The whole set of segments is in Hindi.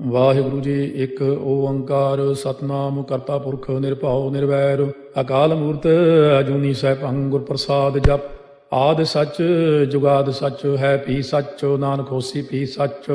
ਵਾਹਿਗੁਰੂ ਜੀ। ਇੱਕ ਓੰਕਾਰ ਸਤਨਾਮ ਕਰਤਾ ਪੁਰਖ ਨਿਰਭਉ ਨਿਰਵੈਰ ਅਕਾਲ ਮੂਰਤ ਅਜੂਨੀ ਸੈਭੰ ਗੁਰ ਪ੍ਰਸਾਦ ਜਪ। ਆਦਿ ਸੱਚ ਜੁਗਾਦ ਸੱਚ ਹੈ ਭੀ ਸੱਚ ਨਾਨਕ ਹੋਸੀ ਭੀ ਸੱਚ।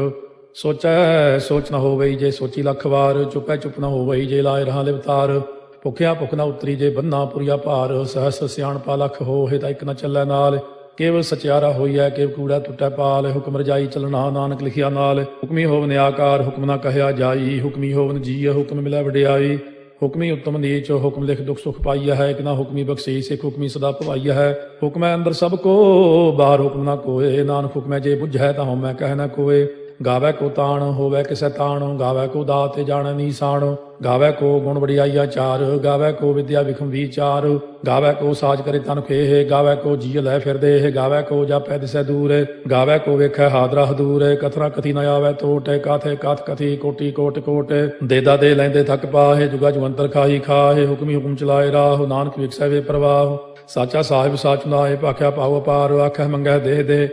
ਸੋਚੈ ਸੋਚ ਨ ਹੋਵਈ ਜੇ ਸੋਚੀ ਲੱਖ ਵਾਰ। ਚੁਪੈ ਚੁਪ ਨ ਹੋਵਈ ਜੇ ਲਾਇ ਰਹਾ ਲਿਵਤਾਰ। ਭੁਖਿਆ ਭੁਖ ਨ ਉਤਰੀ ਜੇ ਬੰਨਾ ਪੁਰੀਆ ਭਾਰ। ਸਹਸ ਸਿਆਣਪਾ ਲੱਖ ਹੋਏ ਤਾਂ ਇੱਕ ਨ ਚੱਲੈ ਨਾਲ। ਕੇਵਲ ਸਚਿਆਰਾ ਹੋਈਐ ਕੇਵ ਕੂੜਾ ਟੁੱਟੈ ਪਾਲ। ਹੁਕਮ ਰਜਾਈ ਚਲਣਾ ਨਾਨਕ ਲਿਖਿਆ ਨਾਲ। ਹੁਕਮੀ ਹੋਵਨ ਆਕਾਰ ਹੁਕਮ ਨਾ ਕਹਿਆ ਜਾਈ। ਹੁਕਮੀ ਹੋਵਨ ਜੀਅ ਹੁਕਮ ਮਿਲੈ ਵਡਿਆਈ। ਹੁਕਮੀ ਉੱਤਮ ਨੀਚ ਹੁਕਮ ਲਿਖ ਦੁਖ ਸੁਖ ਪਾਈਆ ਹੈ। ਇੱਕ ਨਾ ਹੁਕਮੀ ਬਖਸ਼ੀਸ ਇੱਕ ਹੁਕਮੀ ਸਦਾ ਭਵਾਈਆ ਹੈ। ਹੁਕਮੈ ਅੰਦਰ ਸਭ ਕੋ ਬਾਹਰ ਹੁਕਮ ਨਾ ਕੋਏ। ਨਾਨਕ ਹੁਕਮੈ ਜੇ ਬੁਝੈ ਤਾਂ ਹਉਮੈ ਕਹਿ ਨਾ ਕੋਏ। ਗਾਵੈ ਕੋ ਤਾਣ ਹੋਵੈ ਕਿਸੈ ਤਾਣ। ਗਾਵੈ ਕੋ ਦਾਤੇ ਜਾਣੈ ਨੀਸਾਣ। ਗਾਵੈ ਕੋ ਗੁਣ ਵਡਿਆਈਆ ਚਾਰ। ਗਾਵੈ ਕੋ ਵਿਦਿਆ ਵਿਖਮ ਵਿਚਾਰ। ਗਾਵੈ ਕੋ ਸਾਜ ਕਰੇ ਤਨ ਖੇਹ। ਗਾਵੈ ਕੋ ਜੀਅ ਲੈ ਫਿਰਦੇ। ਗਾਵੈ ਕੋ ਜਾਪੈ ਦਿਸੈ ਦੂਰ। ਗਾਵੈ ਕੋ ਵੇਖੈ ਹਾਦਰਾ ਹਦੂਰ। ਕਥਨਾ ਕਥੀ ਨ ਆਵੈ ਟੋਟ। ਕਾਥੇ ਕਾਥ ਕਥੀ ਕੋਟੀ ਕੋਟ ਕੋਟ। ਦੇਦਾ ਦੇ ਲੈਂਦੇ ਥੱਕ ਪਾਹੇ। ਜੁਗਾ ਜੁਗੰਤਰ ਖਾਹੀ ਖਾਹੇ। ਹੁਕਮੀ ਹੁਕਮ ਚਲਾਏ ਰਾਹ। ਨਾਨਕ ਵਿਖਸੈ ਵੇ ਪ੍ਰਵਾਹ। ਸਾਚਾ ਸਾਹਿਬ ਸਾਚ ਨਾਏ ਭਾਖਿਆ ਪਾਉ ਅਪਾਰ। ਆਖੈ ਮੰਗੈ ਦੇਹ ਦੇ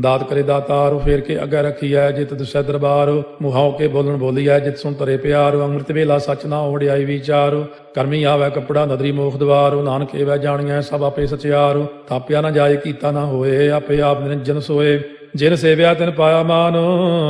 ਦਾਤ ਕਰੇ ਦਾਤਾਰ। ਫੇਰ ਕੇ ਅੱਗੇ ਰਖੀਐ ਜਿਤ ਦੁਸੈ ਦਰਬਾਰ। ਮੁਹਾਉ ਕੇ ਬੋਲਣ ਬੋਲੀਐ ਜਿਤ ਸੁਣ ਤਰੇ ਪਿਆਰ। ਅੰਮ੍ਰਿਤ ਵੇਲਾ ਸਚ ਨਾ ਵਡਿਆਈ ਵਿਚਾਰ। ਕਰਮੀ ਆਵੈ ਕੱਪੜਾ ਨਦਰੀ ਮੋਖ ਦਵਾਰ। ਨਾਨਕ ਏਵੈ ਜਾਣੀਐ ਸਭ ਆਪੇ ਸਚਿਆਰ। ਥਾਪਿਆ ਨਾ ਜਾਏ ਕੀਤਾ ਨਾ ਹੋਏ। ਆਪੇ ਆਪ ਨਿਰੰਜਨ ਸੋਏ। ਜਿਨ ਸੇਵਿਆ ਤਿਨ ਪਾਇਆ ਮਾਨ।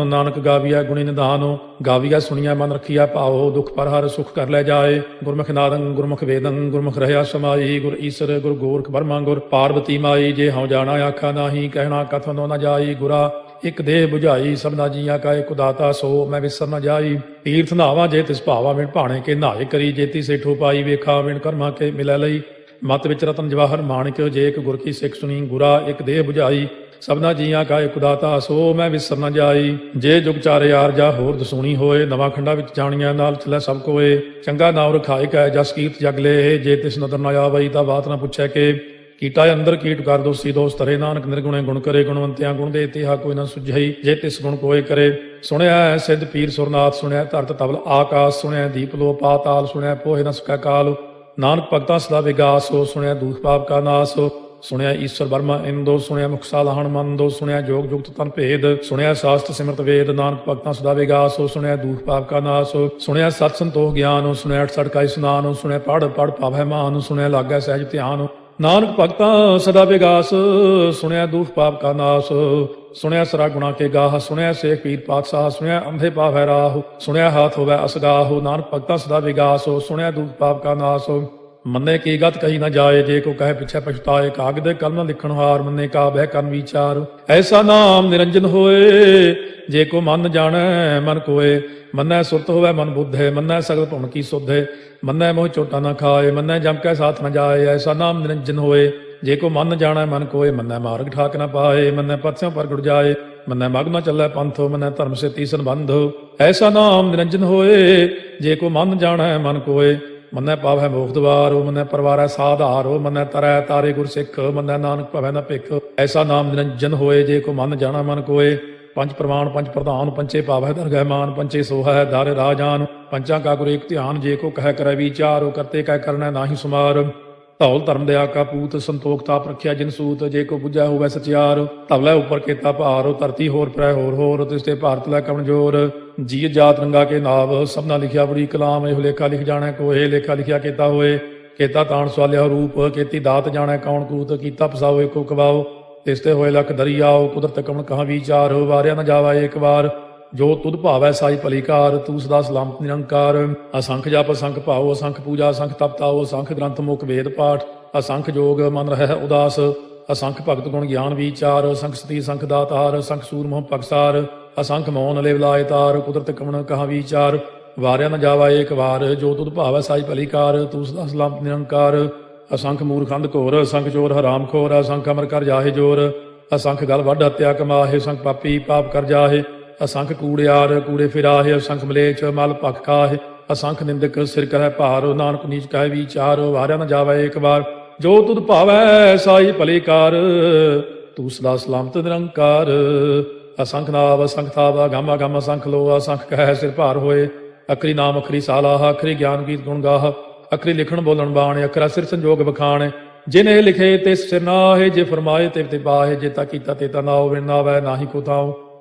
ਨਾਨਕ ਗਾਵੀਐ ਗੁਣੀ ਨਿਧਾਨ। ਗਾਵੀਐ ਸੁਣੀਐ ਮਨ ਰਖੀਐ ਭਾਉ। ਦੁਖ ਪਰ ਹਰ ਸੁਖ ਕਰ ਲੈ ਜਾਏ। ਗੁਰਮੁਖ ਨਾਦੰ ਗੁਰਮੁਖ ਵੇਦੰ ਗੁਰਮੁਖ ਰਹਿਆ ਸਮਾਈ। ਗੁਰ ਈਸਰ ਗੁਰ ਗੋਰਖ ਬਰਮਾ ਗੁਰ ਪਾਰਬਤੀ ਮਾਈ। ਜੇ ਹਉ ਜਾਣਾ ਆਖਾ ਨਾਹੀ ਕਹਿਣਾ ਕਥਨੋ ਨ ਜਾਈ। ਗੁਰਾ ਇਕ ਦੇਹ 부ਝਾਈ ਸਭਨਾ ਜੀਆਂ ਕਾ ਇਕ ਦਾਤਾ ਸੋ ਮੈਂ ਵਿਸਰ ਨ ਜਾਈ। ਤੀਰਥ ਨਾਵਾਂ ਜੇ ਤਿਸ ਭਾਵਾ ਵਿਣ ਭਾਣੇ ਕੇ ਨਾਏ ਕਰੀ। ਜੇਤੀ ਸੇਠੋ ਪਾਈ ਵੇਖਾ ਵਿਣ ਕਰਮਾ ਕੇ ਮਿਲੈ ਲਈ। ਮਤ ਵਿੱਚ ਰਤਨ ਜਵਾਹਰ ਮਾਣਿਕ ਜੇ ਇੱਕ ਗੁਰ ਕੀ ਸਿੱਖ ਸੁਣੀ। ਗੁਰਾ ਇਕ ਦੇਹ 부ਝਾਈ ਸਭਨਾ ਜੀਆਂ ਕਾ ਇਕ ਦਾਤਾ ਸੋ ਮੈਂ ਵਿਸਰ ਨ ਜਾਈ। ਜੇ ਜੁਗ ਚਾਰੇ ਆਰ ਜਾ ਹੋਰ ਦਸੂਣੀ ਹੋਏ। ਨਵਾਂ ਖੰਡਾ ਵਿੱਚ ਜਾਣੀਆਂ ਨਾਲ ਚਲੈ ਸਭ ਕੋਏ। ਚੰਗਾ ਨਾਮ ਰਖਾਇ ਕੈ ਜਸ ਕੀਰਤ ਜਗ ਲੇ। ਜੇ ਤਿਸ ਨਦਰ ਨ ਆਵਈ ਤਾਂ ਬਾਤ ਨ ਪੁੱਛੈ ਕੇ। ਕੀਟਾ ਅੰਦਰ ਕੀਟ ਕਰ ਦੋਸੀ ਦੋਸ ਤਰੇ। ਨਾਨਕ ਨਿਰਗੁਣੇ ਗੁਣ ਕਰੇ। ਗੁਣਵੰਤਿਆਂ ਗੁਣ ਦੇ ਤਿਹਾ ਕੋਈ ਨਾ ਸੁਝਈ। ਜੇ ਤਿਸ ਗੁਣ ਕੋਏ ਕਰੇ। ਸੁਣਿਆ ਸਿੱਧ ਪੀਰ ਸੁਰਨਾਥ ਸੁਣਿਆ ਧਰਤ ਤਬਲ ਆਕਾਸ। ਸੁਣਿਆ ਦੀਪ ਲੋ ਪਾਤਾਲ ਸੁਣਿਆ ਪੋਹਿ ਨ ਸਕੈ ਕਾਲ। ਨਾਨਕ ਭਗਤਾਂ ਸਦਾ ਵਿਗਾਸ ਹੋ। ਸੁਣਿਆ ਦੂਖ ਪਾਪ ਕਾ ਨਾਸ। ਸੁਣਿਆ ਈਸ਼ਰ ਬਰਮਾ ਇੰਦੋ। ਸੁਣਿਆ ਮੁਖਸਾ ਲਾਹਣ ਮੰਦੋ। ਸੁਣਿਆ ਜੋਗ ਜੁਗਤ ਤਨ ਭੇਦ। ਸੁਣਿਆ ਸਾਸਤ ਸਿਮਰਤ ਵੇਦ। ਨਾਨਕ ਭਗਤਾਂ ਸਦਾ ਵਿਗਾਸ ਹੋ। ਸੁਣਿਆ ਦੂਖ ਪਾਪ ਕਾ ਨਾਸ। ਸੁਣਿਆ ਸਤ ਸੰਤੋਖ ਗਿਆਨ। ਸੁਣਿਆ 68 ਕਾ ਇਸਨਾਨ। ਸੁਣਿਆ ਪੜ ਪੜ ਪਾਵੈ ਮਾਨ। ਸੁਣਿਆ ਲਾਗੈ ਸਹਿਜ ਧਿਆਨ। ਨਾਨਕ ਭਗਤਾਂ ਸਦਾ ਵਿਗਾਸ। ਸੁਣਿਆ ਦੂਖ ਪਾਪ ਕਾ ਨਾਸ। ਸੁਣਿਆ ਸਰਾ ਗੁਣਾ ਕੇ ਗਾਹ। ਸੁਣਿਆ ਸੇਖ ਪੀਰ ਪਾਤਸ਼ਾਹ। ਸੁਣਿਆ ਅੰਧੇ ਪਾਵੈ ਰਾਹ। ਸੁਣਿਆ ਹਾਥ ਹੋਵੈ ਅਸਗਾਹ। ਨਾਨਕ ਭਗਤਾਂ ਸਦਾ ਵਿਗਾਸ। ਸੁਣਿਆ ਦੂਖ ਪਾਪ ਕਾ ਨਾਸ। ਮੰਨੇ ਕੀ ਗਤ ਕਹੀ ਨਾ ਜਾਏ। ਜੇ ਕੋ ਕਹੇ ਪਿਛੈ ਪਛਤਾਏ। ਕਾਗਦੇ ਕਲਮ ਲਿਖਣ ਹਾਰ। ਮੰਨੇ ਕਾ ਬਹਿ ਕਰਨ ਵਿਚਾਰ। ਐਸਾ ਨਾਮ ਨਿਰੰਜਨ ਹੋਏ। ਜੇ ਕੋ ਮਨ ਜਾਣੈ ਮਨ ਕੋਏ। ਮੰਨੈ ਸੁਰਤ ਹੋਵੈ ਮਨ ਬੁੱਧੇ। ਮੰਨੈ ਸਗਲ ਭੁਣ ਕੀ ਸੁਧੇ। ਮੰਨੈ ਮੋਹ ਚੋਟਾ ਨਾ ਖਾਏ। ਮੰਨੈ ਜਮ ਕੈ ਸਾਥ ਨ ਜਾਏ। ਐਸਾ ਨਾਮ ਨਿਰੰਜਨ ਹੋਏ। ਜੇ ਕੋ ਮਨ ਜਾਣੈ ਮਨ ਕੋਏ। ਮੰਨੈ ਮਾਰਗ ਠਾਕ ਨ ਪਾਏ। ਮੰਨੈ ਪਥਿਓਂ ਪ੍ਰਗਟ ਜਾਏ। ਮੰਨੈ ਮਗ ਨ ਚੱਲੈ ਪੰਥ। ਮੰਨੈ ਧਰਮ ਸੇ ਤੀਸਨ ਬੰਧ। ਐਸਾ ਨਾਮ ਨਿਰੰਜਨ ਹੋਏ। ਜੇ ਕੋ ਮਨ ਜਾਣੈ ਮਨ ਕੋਏ। ਮੰਨੈ ਪਾਵੈ ਮੋਖ ਦਵਾਰ। ਮੰਨੈ ਪਰਵਾਰੈ ਸਾਧਾਰ। ਮੰਨੈ ਤਰੈ ਤਾਰੇ ਗੁਰ ਸਿੱਖ। ਮੰਨੈ ਨਾਨਕ ਭਵੈ ਨ ਭਿਖ। ਐਸਾ ਨਾਮ ਨਿਰੰਜਨ ਹੋਏ। ਜੇ ਕੋ ਮਨ ਜਾਣਾ ਮਨ ਕੋਏ। ਪੰਜ ਪ੍ਰਮਾਣ ਪੰਜ ਪ੍ਰਧਾਨ। ਪੰਚੇ ਪਾਵੈ ਦਰਗਹਿ ਮਾਨ। ਪੰਚੇ ਸੋਹੈ ਦਰ ਰਾਜਾਨ। ਪੰਚਾਂ ਕਾ ਗੁਰ ਏਕ ਧਿਆਨ। ਜੇ ਕੋ ਕਹਿ ਕਰੈ ਵਿਚਾਰ। ਕਰਤੇ ਕਹਿ ਕਰਨੈ ਨਾਹੀ ਸੁਮਾਰ। ਧੌਲ ਧਰਮ ਦਇਆ ਕਾ ਪੂਤ। ਸੰਤੋਖ ਤਾਪ ਰਖਿਆ ਜਿਨ ਸੂਤ। ਜੇ ਕੋ ਬੁਝੈ ਹੋਵੈ ਸਚਿਆਰ। ਧਵਲੇ ਉੱਪਰ ਕੇਤਾ ਭਾਰ। ਧਰਤੀ ਹੋਰ ਪ੍ਰੈ ਹੋਰ ਹੋਰ। ਤਿਸ ਤੇ ਭਾਰਤ ਲੈ ਕਮਜੋਰ। ਜੀ ਜਾਤ ਰੰਗਾ ਕੇ ਨਾਵ। ਸਭਨਾ ਲਿਖਿਆ ਬੜੀ ਕਲਾਮ। ਇਹੋ ਲੇਖਾ ਲਿਖ ਜਾਣੈ ਕੋਏ। ਲੇਖਾ ਲਿਖਿਆ ਕੇਤਾ ਹੋਏ। ਕੇਤਾ ਤਾਣ ਸਵਾਲਿਆ ਰੂਪ। ਕੇਤੀ ਦਾਤ ਜਾਣੈ ਕੌਣ ਕੂਤ। ਕੀਤਾ ਫਸਾਓ ਏਕੋ ਕਵਾਓ। ਤਿਸ ਤੇ ਹੋਏ ਲਖ ਦਰਿਆਓ। ਕੁਦਰਤ ਕਮਣ ਕਹਾਂ ਵਿਚਾਰ। ਵਾਰਿਆ ਨ ਜਾਵਾ ਏਕ ਵਾਰ। ਜੋ ਤੁਧ ਭਾਵੈ ਸਾਈ ਭਲੀਕਾਰ। ਤੂੰ ਸਦਾ ਸਲਾਮਤ ਨਿਰੰਕਾਰ। ਅਸੰਖ ਜਪ ਅਸੰਖ ਭਾਉ। ਅਸੰਖ ਪੂਜਾ ਅਸੰਖ ਤਪ ਤਾਉ। ਅਸੰਖ ਗ੍ਰੰਥ ਮੁਖ ਵੇਦ ਪਾਠ। ਅਸੰਖ ਜੋਗ ਮਨ ਰਹਿ ਉਦਾਸ। ਅਸੰਖ ਭਗਤ ਗੁਣ ਗਿਆਨ ਵਿਚਾਰ। ਅਸੰਖ ਸਤੀ ਅਸੰਖ ਦਾਤਾਰ। ਅਸੰਖ ਸੂਰ ਮੋਹ ਪਗਸਾਰ। ਅਸੰਖ ਮੌਨ ਲਿਵ ਲਾਇ ਤਾਰ। ਕੁਦਰਤ ਕਮਣ ਕਹਾਂ ਵਿਚਾਰ। ਵਾਰਿਆ ਨ ਜਾਵਾ ਏਕ ਵਾਰ। ਜੋ ਤੁਧ ਭਾਵੈ ਸਾਈ ਭਲੀਕਾਰ। ਤੂੰ ਸਦਾ ਸਲਾਮਤ ਨਿਰੰਕਾਰ। ਅਸੰਖ ਮੂਰਖੰਦ ਘੋਰ। ਅਸੰਖ ਚੋਰ ਹਰਾਮ ਖੋਰ। ਅਸੰਖ ਅਮਰ ਕਰ ਜਾਹੇ ਜੋਰ। ਅਸੰਖ ਗਲ ਵੱਢ ਹੱਤਿਆ ਕਮਾਹੇ। ਅਸੰਖ ਪਾਪੀ ਪਾਪ ਕਰ ਜਾਹੇ। ਅਸੰਖ ਕੂੜਿਆਰ ਕੂੜੇ ਫਿਰਾਹੇ। ਅਸੰਖ ਮਲੇਛ ਮਲ ਭਖ ਖਾਹੇ। ਅਸੰਖ ਨਿੰਦਕ ਸਿਰ ਕਰੈ ਭਾਰ। ਨਾਨਕ ਨੀਚ ਕਹਿ ਵਿਚਾਰ। ਵਾਰਿਆ ਨ ਜਾਵੈ ਏਕ ਵਾਰ। ਜੋ ਤੁਧ ਭਾਵੈ ਸਾਈ ਭਲੀਕਾਰ। ਤੂੰ ਸਦਾ ਸਲਾਮਤ ਨਿਰੰਕਾਰ। ਅਸੰਖ ਨਾਵ ਅਸੰਖ ਥਾਵ। ਗਮ ਅਗਮ ਅਸੰਖ ਲੋ। ਅਸੰਖ ਕਹਿ ਸਿਰ ਭਾਰ ਹੋਏ। ਅਖਰੀ ਨਾਮ ਅਖਰੀ ਸਾਲਾਹ। ਅਖਰੀ ਗਿਆਨ ਗੀਤ ਗੁਣ ਗਾਹ। ਅਖਰੀ ਲਿਖਣ ਬੋਲਣ ਬਾਣ। ਅਖਰਾ ਸਿਰ ਸੰਜੋਗ ਬਖਾਣ। ਜਿਨੇ ਲਿਖੇ ਤਿਸ ਸਿਰ ਨਾਹੇ। ਜੇ ਫਰਮਾਏ ਤੇ ਪਾਹੇ। ਜੇ ਤਾ ਕੀਤਾ ਤੇ ਤਾ ਨਾਉ। ਵਿਣ ਨਾਵੈ ਨਾਹੀ ਕੋ ਥਾਉ।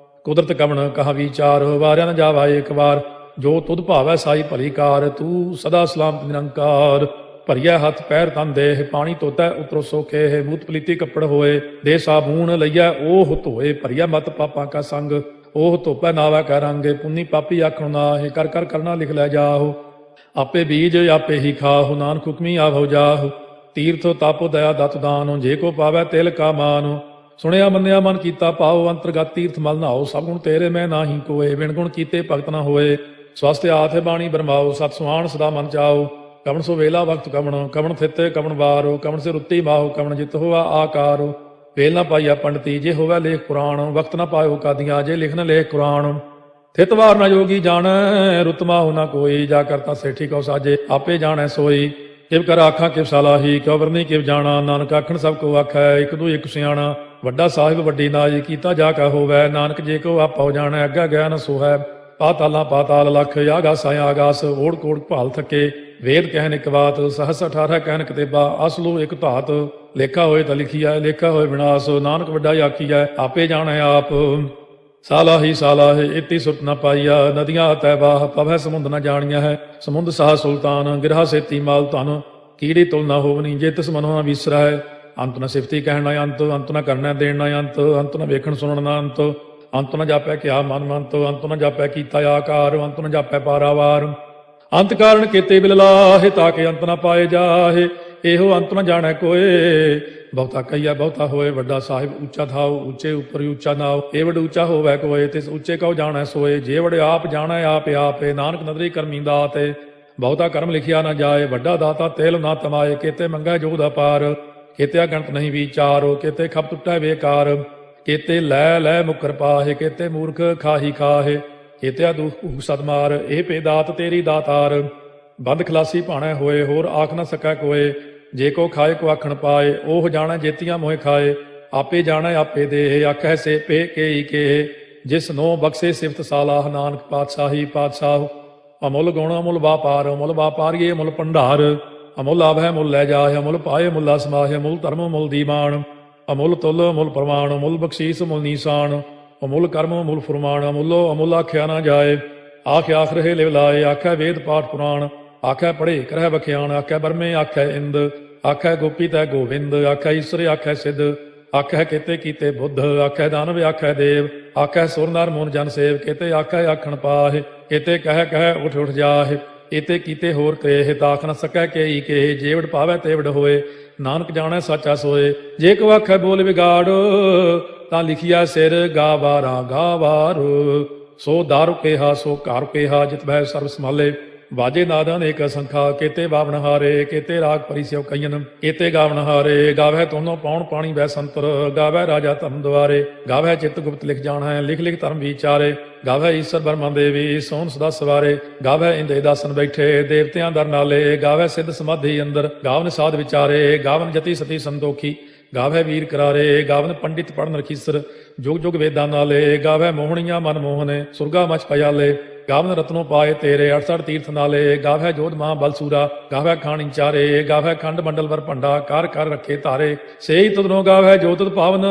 ਕੁਦਰਤ ਕਵਣ ਕਹਾ ਵਿਚਾਰ, ਵਾਰਿਆ ਨ ਜਾਵਾ ਏਕ ਵਾਰ। ਜੋ ਤੁਧ ਭਾਵੈ ਸਾਈ ਭਲੀ ਕਾਰ, ਤੂੰ ਸਦਾ ਸਲਾਮਤ ਨਿਰੰਕਾਰ। ਭਰੀਐ ਹੱਥ ਪੈਰ ਤਨ ਦੇਹ, ਪਾਣੀ ਧੋਤੈ ਉਤਰੋ ਸੋਖੇ। ਬੂਤ ਪਲੀਤੀ ਕੱਪੜ ਹੋਏ, ਦੇ ਸਾਬੂਨ ਲਈਐ ਓਹ ਧੋਏ। ਭਰੀਐ ਮਤ ਪਾਪਾਂ ਕਾ ਸੰਗ, ਓਹ ਧੋਪੈ ਨਾਵੈ ਕੈ ਰੰਗ। ਪੁੰਨੀ ਪਾਪੀ ਆਖਣ ਨਾਹਿ, ਕਰ ਕਰ ਕਰਨਾ ਲਿਖ ਲੈ ਜਾਹੁ। ਆਪੇ ਬੀਜ ਆਪੇ ਹੀ ਖਾਹੁ, ਨਾਨਕ ਹੁਕਮੀ ਆਵਹੁ ਜਾਹੁ। ਤੀਰਥ ਤਪ ਦਇਆ ਦਤ ਦਾਨ, ਜੇ ਕੋ ਪਾਵੈ ਤਿਲ ਕਾ ਮਾਨ। ਸੁਣਿਆ ਮੰਨਿਆ ਮਨ ਕੀਤਾ ਪਾਉ, ਅੰਤਰਗਤ ਤੀਰਥ ਮਲ ਨਹਾਉ। ਸਭ ਗੁਣ ਤੇਰੇ ਮੈਂ ਨਾਹੀ ਕੋਏ, ਬਿਨ ਗੁਣ ਕੀਤੇ ਭਗਤ ਨ ਹੋਏ। ਸਵਸਤ ਆਥ ਬਾਣੀ ਬਰਮਾਓ, ਸਤ ਸੁਹਾਣ ਸਦਾ ਮਨ ਚਾਓ। ਕਵਣ ਸੋ ਵੇਲਾ ਵਕਤ ਕਵਣ, ਕਵਣ ਥਿਤੇ ਕਵਣ ਵਾਰੋ। ਕਵਣ ਸੇ ਰੁੱਤੀ ਮਾਹੋ, ਕਵਣ ਜਿਤ ਹੋਆ ਆਕਾਰੋ। ਵੇਲ ਨਾ ਪਾਈਆ ਪੰਡਤੀ, ਜੇ ਹੋਵੇ ਲੇਖ ਪੁਰਾਣ। ਵਕਤ ਨਾ ਪਾਇਓ ਕਾਦੀਆਂ, ਜੇ ਲਿਖਨ ਲੇਖ ਕੁਰਾਨ। ਥਿਤ ਵਾਰ ਨਾ ਜੋਗੀ ਜਾਣੈ, ਰੁਤ ਮਾਹੋ ਨਾ ਕੋਈ। ਜਾ ਕਰਤਾ ਸੇਠੀ ਕਉ ਸਾਜੇ, ਆਪੇ ਜਾਣੈ ਸੋਈ। ਕਿਵ ਕਰ ਆਖਾਂ ਕਿਵ ਸਲਾਹੀ, ਕਿਉ ਵਰਨੀ ਕਿਵ ਜਾਣਾ। ਨਾਨਕ ਆਖਣ ਸਭ ਕੋ ਆਖੈ, ਇਕ ਦੂ ਇਕ ਸਿਆਣਾ। ਵੱਡਾ ਸਾਹਿਬ ਵੱਡੀ ਨਾਜ, ਕੀਤਾ ਜਾ ਕਾ ਹੋਵੈ। ਨਾਨਕ ਜੇ ਕੋ ਆਪਉ ਜਾਣੈ, ਅੱਗਾ ਗਿਆ ਨ ਸੋਹੈ। ਪਾਤਾਲਾਂ ਪਾਤਾਲ ਲਖ, ਆਗਾਸਾਂ ਆਗਾਸ। ਓੜ ਕੋੜ ਭਾਲ ਥਕੇ, ਵੇਦ ਕਹਿਨ ਇਕ ਬਾਤ। ਸਹਸ 18 ਕਹਿਨ ਕਤੇਬਾ, ਅਸਲੂ ਇਕ ਧਾਤ। ਲੇਖਾ ਹੋਏ ਤਾਂ ਲਿਖੀਐ, ਲੇਖਾ ਹੋਏ ਵਿਨਾਸ਼। ਨਾਨਕ ਵੱਡਾ ਆਖੀਐ, ਆਪੇ ਜਾਣੈ ਆਪ। ਸਾਲਾਹੀ ਸਾਲਾਹੇ, ਇਤੀ ਸੁਰਤ ਨ ਪਾਈਆ। ਨਦੀਆਂ ਤੈ ਬਾਹ, ਪਵੈ ਸਮੁੰਦ ਨ ਜਾਣੀਆ ਹੈ। ਸਮੁੰਦ ਸਾਹ ਸੁਲਤਾਨ, ਗਿਰਹਾ ਸੇਤੀ ਮਾਲ ਧਨ। ਕੀੜੀ ਤੁਲ ਨ ਹੋਵਨੀ, ਜੇ ਤਿਸ ਮਨੋ ਨ ਵਿਸਰੈ। ਅੰਤ ਨ ਸਿਫਤੀ ਕਹਿਣ ਨ ਅੰਤ, ਅੰਤ ਨ ਕਰਨੈ ਦੇਣ ਨ ਅੰਤ। ਅੰਤ ਨ ਵੇਖਣ ਸੁਣਨ ਨ ਅੰਤ, ਅੰਤ ਨ ਜਾਪੈ ਕਿਆ ਮਨ ਮੰਤ। ਅੰਤ ਨ ਜਾਪੈ ਕੀਤਾ ਆਕਾਰ, ਅੰਤ ਨ ਜਾਪੈ ਪਾਰਾਵਾਰ। ਅੰਤ ਕਾਰਨ ਕੀਤੇ ਬਿਲ ਲਾਹੇ, ਤਾਕੇ ਅੰਤ ਨ ਪਾਏ ਜਾਹੇ। ਇਹੋ ਅੰਤ ਨ ਜਾਣੈ ਕੋਏ, ਬਹੁਤਾ ਕਹੀਆ ਬਹੁਤਾ ਹੋਏ। ਵੱਡਾ ਸਾਹਿਬ ਉੱਚਾ ਥਾਉ, ਉੱਚੇ ਉੱਪਰ ਉੱਚਾ ਨਾਉ। ਇਹ ਵਡ ਉੱਚਾ ਹੋਵੈ ਕੋਏ, ਤਿਸ ਉੱਚੇ ਕਉ ਜਾਣੈ ਸੋਏ। ਜੇ ਵਡ ਆਪ ਜਾਣੈ ਆਪੇ ਆਪੇ, ਨਾਨਕ ਨਦਰੀ ਕਰਮੀ ਦਾਤੇ। ਬਹੁਤਾ ਕਰਮ ਲਿਖਿਆ ਨਾ ਜਾਏ, ਵੱਡਾ ਦਾਤਾ ਤੇਲ ਨਾ ਤਮਾਏ। ਕੀਤੇ ਮੰਗੈ ਜੋਗ ਦਾ ਪਾਰ, ਕੀਤੇ ਅਗਣਤ ਨਹੀਂ ਵਿਚਾਰ। ਕੀਤੇ ਖਪ ਟੁੱਟੈ ਬੇਕਾਰ, ਕੀਤੇ ਲੈ ਲੈ ਮੁਕਰ ਪਾਹੇ। ਕੀਤੇ ਮੂਰਖ ਖਾਹੀ ਖਾਹੇ, ਕੀਤੇ ਦੁਖ ਭੂਖ ਸਦਮਾਰ। ਇਹ ਪੇ ਦਾਤ ਤੇਰੀ ਦਾਤਾਰ, ਬੰਦ ਖਲਾਸੀ ਭਾਣੈ ਹੋਏ। ਹੋਰ ਆਖ ਨਾ ਸਕੈ ਕੋਏ, ਜੇ ਕੋ ਖਾਏ ਕੋ ਆਖਣ ਪਾਏ। ਉਹ ਜਾਣੈ ਜੇਤੀਆਂ ਮੋਹਿ ਖਾਏ, ਆਪੇ ਜਾਣੈ ਆਪੇ ਦੇਹ। ਆਖੈ ਸੇ ਪੇ ਕੇਈ ਕੇ, ਜਿਸ ਨੋ ਬਖਸ਼ੇ ਸਿਫਤ ਸਾਲਾਹ। ਨਾਨਕ ਪਾਤਸ਼ਾਹੀ ਪਾਤਸ਼ਾਹ, ਅਮੁੱਲ ਗੁਣ ਅਮੁੱਲ ਵਾਪਾਰ। ਅਮੁੱਲ ਵਾਪਾਰੀਏ ਮੁੱਲ ਭੰਡਾਰ। ਅਮੁੱਲ ਆਵੈ ਮੁੱਲ ਲੈ ਜਾਏ, ਅਮੁੱਲ ਪਾਏ ਮੁੱਲਾ ਸਮਾਹੇ। ਅਮੁੱਲ ਧਰਮ ਮੁੱਲ ਦੀਵਾਨ, ਅਮੁੱਲ ਤੁਲ ਅਮੁੱਲ ਪ੍ਰਮਾਣ। ਅਮੁੱਲ ਬਖਸ਼ੀਸ ਮੁੱਲ ਨੀਸਾਨ, ਅਮੁੱਲ ਕਰਮ ਅਮੁੱਲ ਫੁਰਮਾਨ। ਅਮੁੱਲੋ ਅਮੁੱਲ ਆਖਿਆ ਨਾ ਜਾਏ, ਆਖ ਆਖ ਰਹੇ ਲਿਵ ਲਾਏ। ਆਖੈ ਵੇਦ ਪਾਠ ਪੁਰਾਣ, ਆਖੈ ਪੜ੍ਹੇ ਕਰਹਿ ਵਖਿਆਣ। ਆਖੈ ਬਰਮੇ ਆਖੈ ਇੰਦ, ਆਖੈ ਗੋਪੀ ਤੈ ਗੋਵਿੰਦ। ਆਖੈ ਈਸਰ ਆਖੈ ਸਿੱਧ, ਆਖੈ ਕੀਤੇ ਕੀਤੇ ਬੁੱਧ। ਆਖੈ ਦਾਨਵ ਆਖੈ ਦੇਵ, ਆਖੈ ਸੁਰ ਨਰ ਮੂਨ ਜਨ ਸੇਵ। ਕੀਤੇ ਆਖੈ ਆਖਣ ਪਾਹੇ, ਕੀਤੇ ਕਹਿ ਕਹਿ ਉਠ ਉਠ ਜਾਹੇ। ਇਤੇ ਕੀਤੇ ਹੋਰ ਕੇਹ, ਤਾਖ ਨ ਸਕੈ ਕੇਈ ਕੇਹ। ਜੇਵੜ ਪਾਵੈ ਤੇਵੜ ਹੋਏ, ਨਾਨਕ ਜਾਣੈ ਸਾਚਾ ਸੋਏ। ਜੇ ਕੋ ਆਖੈ ਬੋਲ ਵਿਗਾੜ, ਤਾਂ ਲਿਖਿਆ ਸਿਰ ਗਾਵਾਰਾ ਗਾਵਾਰ। ਸੋ ਦਾਰੂ ਕੇਹਾ ਸੋ ਘਰ ਕੇਹਾ, ਜਿਤ ਭੈ ਸਰਬ ਸੰਭਾਲੇ। ਵਾਜੇ ਨਾਦ ਅਨੇਕ ਅਸੰਖਾ, ਕੀਤੇ ਬਾਵਨ ਹਾਰੇ। ਕੀਤੇ ਰਾਗ ਪਰੀ ਸਿਉ ਕਈਨ, ਕੀਤੇ ਗਾਵਨ ਹਾਰੇ। ਗਾਵੈ ਤੋਨੋ ਪਾਉਣ ਪਾਣੀ ਵੈ ਸੰਤਰ, ਗਾਵੈ ਰਾਜਾ ਧਰਮ ਦੁਆਰੇ। ਗਾਵੈ ਚਿਤ ਗੁਪਤ ਲਿਖ ਜਾਣੈ, ਲਿਖ ਲਿਖ ਧਰਮ ਵਿਚਾਰੇ। ਗਾਵੈ ਈਸਰ ਬਰਮਾ ਦੇਵੀ, ਸੋਹਣ ਸਦਾ ਸਵਾਰੇ। ਗਾਵੈ ਇੰਦੇ ਦਾਸਨ ਬੈਠੇ, ਦੇਵਤਿਆਂ ਦਰ ਨਾਲੇ। ਗਾਵੈ ਸਿੱਧ ਸਮਾਧੀ ਅੰਦਰ, ਗਾਵਨ ਸਾਧ ਵਿਚਾਰੇ। ਗਾਵਨ ਜਤੀ ਸਤੀ ਸੰਤੋਖੀ, ਗਾਵੈ ਵੀਰ ਕਰਾਰੇ। ਗਾਵਨ ਪੰਡਿਤ ਪੜਨ ਰਖੀਸਰ, ਜੁਗ ਜੁਗ ਵੇਦਾਂ ਨਾਲੇ। ਗਾਵੈ ਮੋਹਣੀਆਂ ਮਨ ਮੋਹਨੇ, ਸੁਰਗਾ ਮਚ ਪਿਆਲੇ। ਗਾਵਨ ਰਤਨੋ ਪਾਏ ਤੇਰੇ, 68 ਤੀਰਥ ਨਾਲੇ। ਗਾਵੈ ਜੋਧ ਮਹਾ ਬਲਸੂਰਾ, ਗਾਵੈ ਖਾਣੀ ਚਾਰੇ। ਗਾਵੈ ਖੰਡ ਮੰਡਲ ਵਰ ਭੰਡਾ, ਕਰ ਕਰ ਰੱਖੇ ਧਾਰੇ। ਸੇਈ ਤੁਧਨੋ ਗਾਵੈ ਜੋ ਤੁਧ ਪਾਵਨ,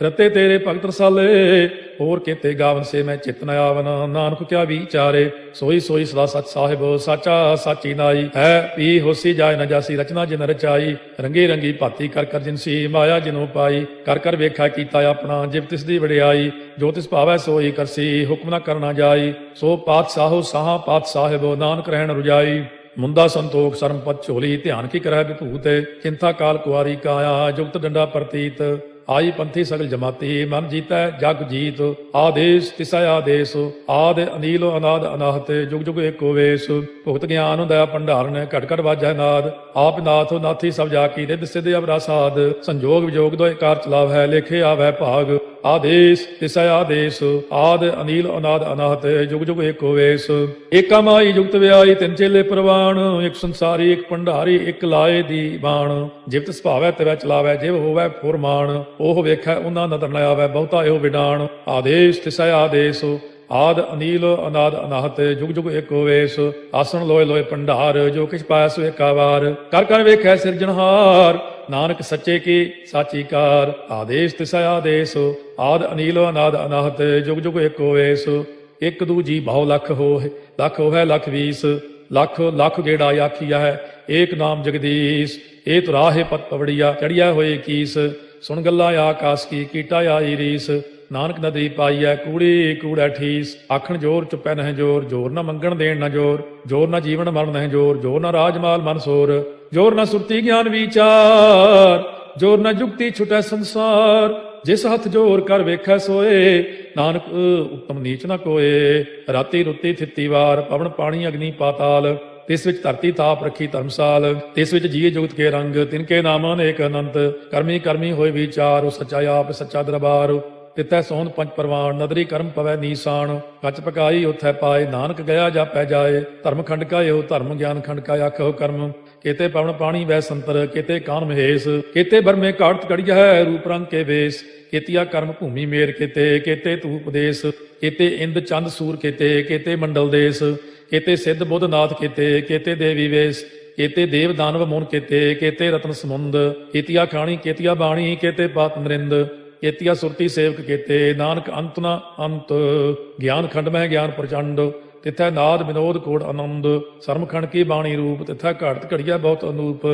ਰਤੇ ਤੇਰੇ ਭਗਤ ਰਸਾਲੇ। ਹੋਰ ਕੀਤੇ ਗਾਵਨ ਸੇ ਮੈਂ ਚਿਤ ਨ ਆਵਨ, ਨਾਨਕ ਕਿਆ ਵਿਚਾਰੇ। ਸੋਈ ਸੋਈ ਸਦਾ ਸਚ ਸਾਹਿਬ, ਸਾਚਾ ਸਾਚੀ ਨਾਈ। ਹੈ ਪੀ ਹੋਸੀ ਜਾਏ ਨ ਜਾਸੀ, ਰਚਨਾ ਜਿਨ ਰਚਾਈ। ਰੰਗੀ ਰੰਗੀ ਭਾਤੀ ਕਰ ਕਰ ਜਿਨਸੀ, ਮਾਇਆ ਜਿਨੋ ਪਾਈ। ਕਰ ਕਰ ਵੇਖਾ ਕੀਤਾ ਆਪਣਾ, ਜਿਵ ਤਿਸ ਦੀ ਵਡਿਆਈ। ਜੋ ਤਿਸ ਭਾਵੈ ਸੋਈ ਕਰਸੀ, ਹੁਕਮ ਨ ਕਰਨਾ ਜਾਈ। ਸੋ ਪਾਤਸ਼ਾਹੋ ਸਾਹਾ ਪਾਤਸ਼ਾਹਿਬ, ਨਾਨਕ ਰਹਿਣ ਰੁਜਾਈ। ਮੁੰਦਾ ਸੰਤੋਖ ਸਰਮ ਪਦ ਝੋਲੀ, ਧਿਆਨ ਕੀ ਕਰੈ ਵਿਭੂਤ। ਚਿੰਤਾ ਕਾਲ ਕੁਆਰੀ ਕਾਇਆ, ਜੁਗਤ ਡੰਡਾ ਪ੍ਰਤੀਤ। ਆਈ ਪੰਥੀ ਸਗਲ ਜਮਾਤੀ, ਮਨ ਜੀਤੈ ਜਗ ਜੀਤ। ਆਦੇਸ਼ ਤਿਸੈ ਆਦੇਸ਼, ਆਦ ਅਨੀਲ ਅਨਾਦ ਅਨਾਹਤ। ਜੁਗ ਜੁਗ ਏਕੋ ਵੇਸ, ਭੁਗਤ ਗਿਆਨ ਦਇਆ ਭੰਡਾਰਨ। ਘਟ ਘਟ ਵਾਜੈ ਨਾਦ, ਆਪ ਨਾਥ ਨਾਥੀ ਸਭ ਜਾ ਕੀ। ਰਿੱਧ ਸਿੱਧ ਅਵਰਾ ਸਾਧ, ਸੰਜੋਗ ਵਿਜੋਗ ਦੋਇ ਕਾਰ ਚਲਾਵੈ। ਲੇਖੇ ਆਵੈ ਭਾਗ, ਆਦੇਸ਼ ਤਿਸੈ ਆਦੇਸ਼। ਆਦ ਅਨੀਲ ਅਨਾਦ ਅਨਾਹਤ, ਜੁਗ ਜੁਗ ਏਕੋ ਵੇਸ। ਏਕਾ ਮਾਈ ਜੁਗਤ ਵਿਆਈ, ਤਿੰਨ ਚੇਲੇ ਪ੍ਰਵਾਨ। ਇੱਕ ਸੰਸਾਰੀ ਇੱਕ ਭੰਡਾਰੀ, ਇੱਕ ਲਾਏ ਦੀ ਬਾਣ। ਜਿਵ ਤਿਸ ਭਾਵੈ ਤਿਵੈ ਚਲਾਵੈ, ਜਿਵ ਹੋਵੈ ਫੁਰਮਾਨ। ਉਹ ਵੇਖੈ ਉਹਨਾਂ ਨਦਰ ਨ ਆਵੈ, ਬਹੁਤਾ ਇਹੋ ਵਿਡਾਣ। ਆਦੇਸ਼ ਤਿਸੈ ਆਦੇਸ਼, ਆਦ ਅਨੀਲ ਅਨਾਦ ਅਨਾਹਤ। ਜੁਗ ਜੁਗ ਏਕੋ ਵੇਸ, ਆਸਣ ਲੋਏ ਲੋਏ ਭੰਡਾਰ। ਜੋ ਕਿਛ ਪਾਇਆ ਸੋ ਏਕਾ ਵਾਰ। ਕਰ ਕਰ ਵੇਖੈ ਸਿਰਜਣਹਾਰ, नानक सच्चे की साची कार। आदेश तिसै आदेश, आद अनील अनाद अनाहत, जुग जुग एको वेस। एक दूजी भाव लख होए लख बीस, लख लख गेड़ा आखिया है, एक नाम जगदीश। ए तो राहे पत पवड़िया, चढ़िया होए कीस। सुन गल्ला आकाश की, कीटा आई रीस। नानक नदरी पाई है, कूड़ी कूड़ा ठीस। आखण जोर चुपै नह जोर, जोर न मंगण देण न जोर। जोर न जीवन मरण नह जोर, जोर न राजमाल मन सोर। जोर न सुरती ज्ञान विचार, जोर न जुगती छुटै संसार। जिस हथ जोर कर वेखै सोए, नानक उत्तम नीच न कोए। राती रुती थित्ती वार, पवन पानी अग्नि पाताल। तिस विच धरती ताप रखी धर्मसाल। तिस विच जीए जुगत के रंग, तिनके नाम अनेक अनंत। करमी करमी होए विचार, सच्चा आप सच्चा दरबार। तिथै सोहन पंच परवान, नदरी कर्म पवै नीसाण। कच पकाई उथै पाए, नानक गया जापै जाए। धर्म खंड का यो धर्म, ज्ञान खंड का आखो कर्म। केते पवन पानी वै संतर, केते कान महेश। केते बरमे काटत कड़िया है, रूप रंग के वेश। केतिया कर्म भूमि मेर केते, केते तू उपदेश। केते इंद चंद सूर केते, केते मंडल देश। केते सिद्ध बुद्ध नाथ केते, केते देवी वेश। केते देव दानव मुन केते, केते रत्न समुंद। केतिया खाणी केतिया बाणी, केते पात नरिंद। केतिया सुरती सेवक केते, नानक अंत न अंत। ज्ञान खंड में ज्ञान प्रचंड, तिथै नाद विनोद कोड़ आनंद। सरम खंड की बाणी रूप, तिथै घाटत घड़िया बहुत अनूप।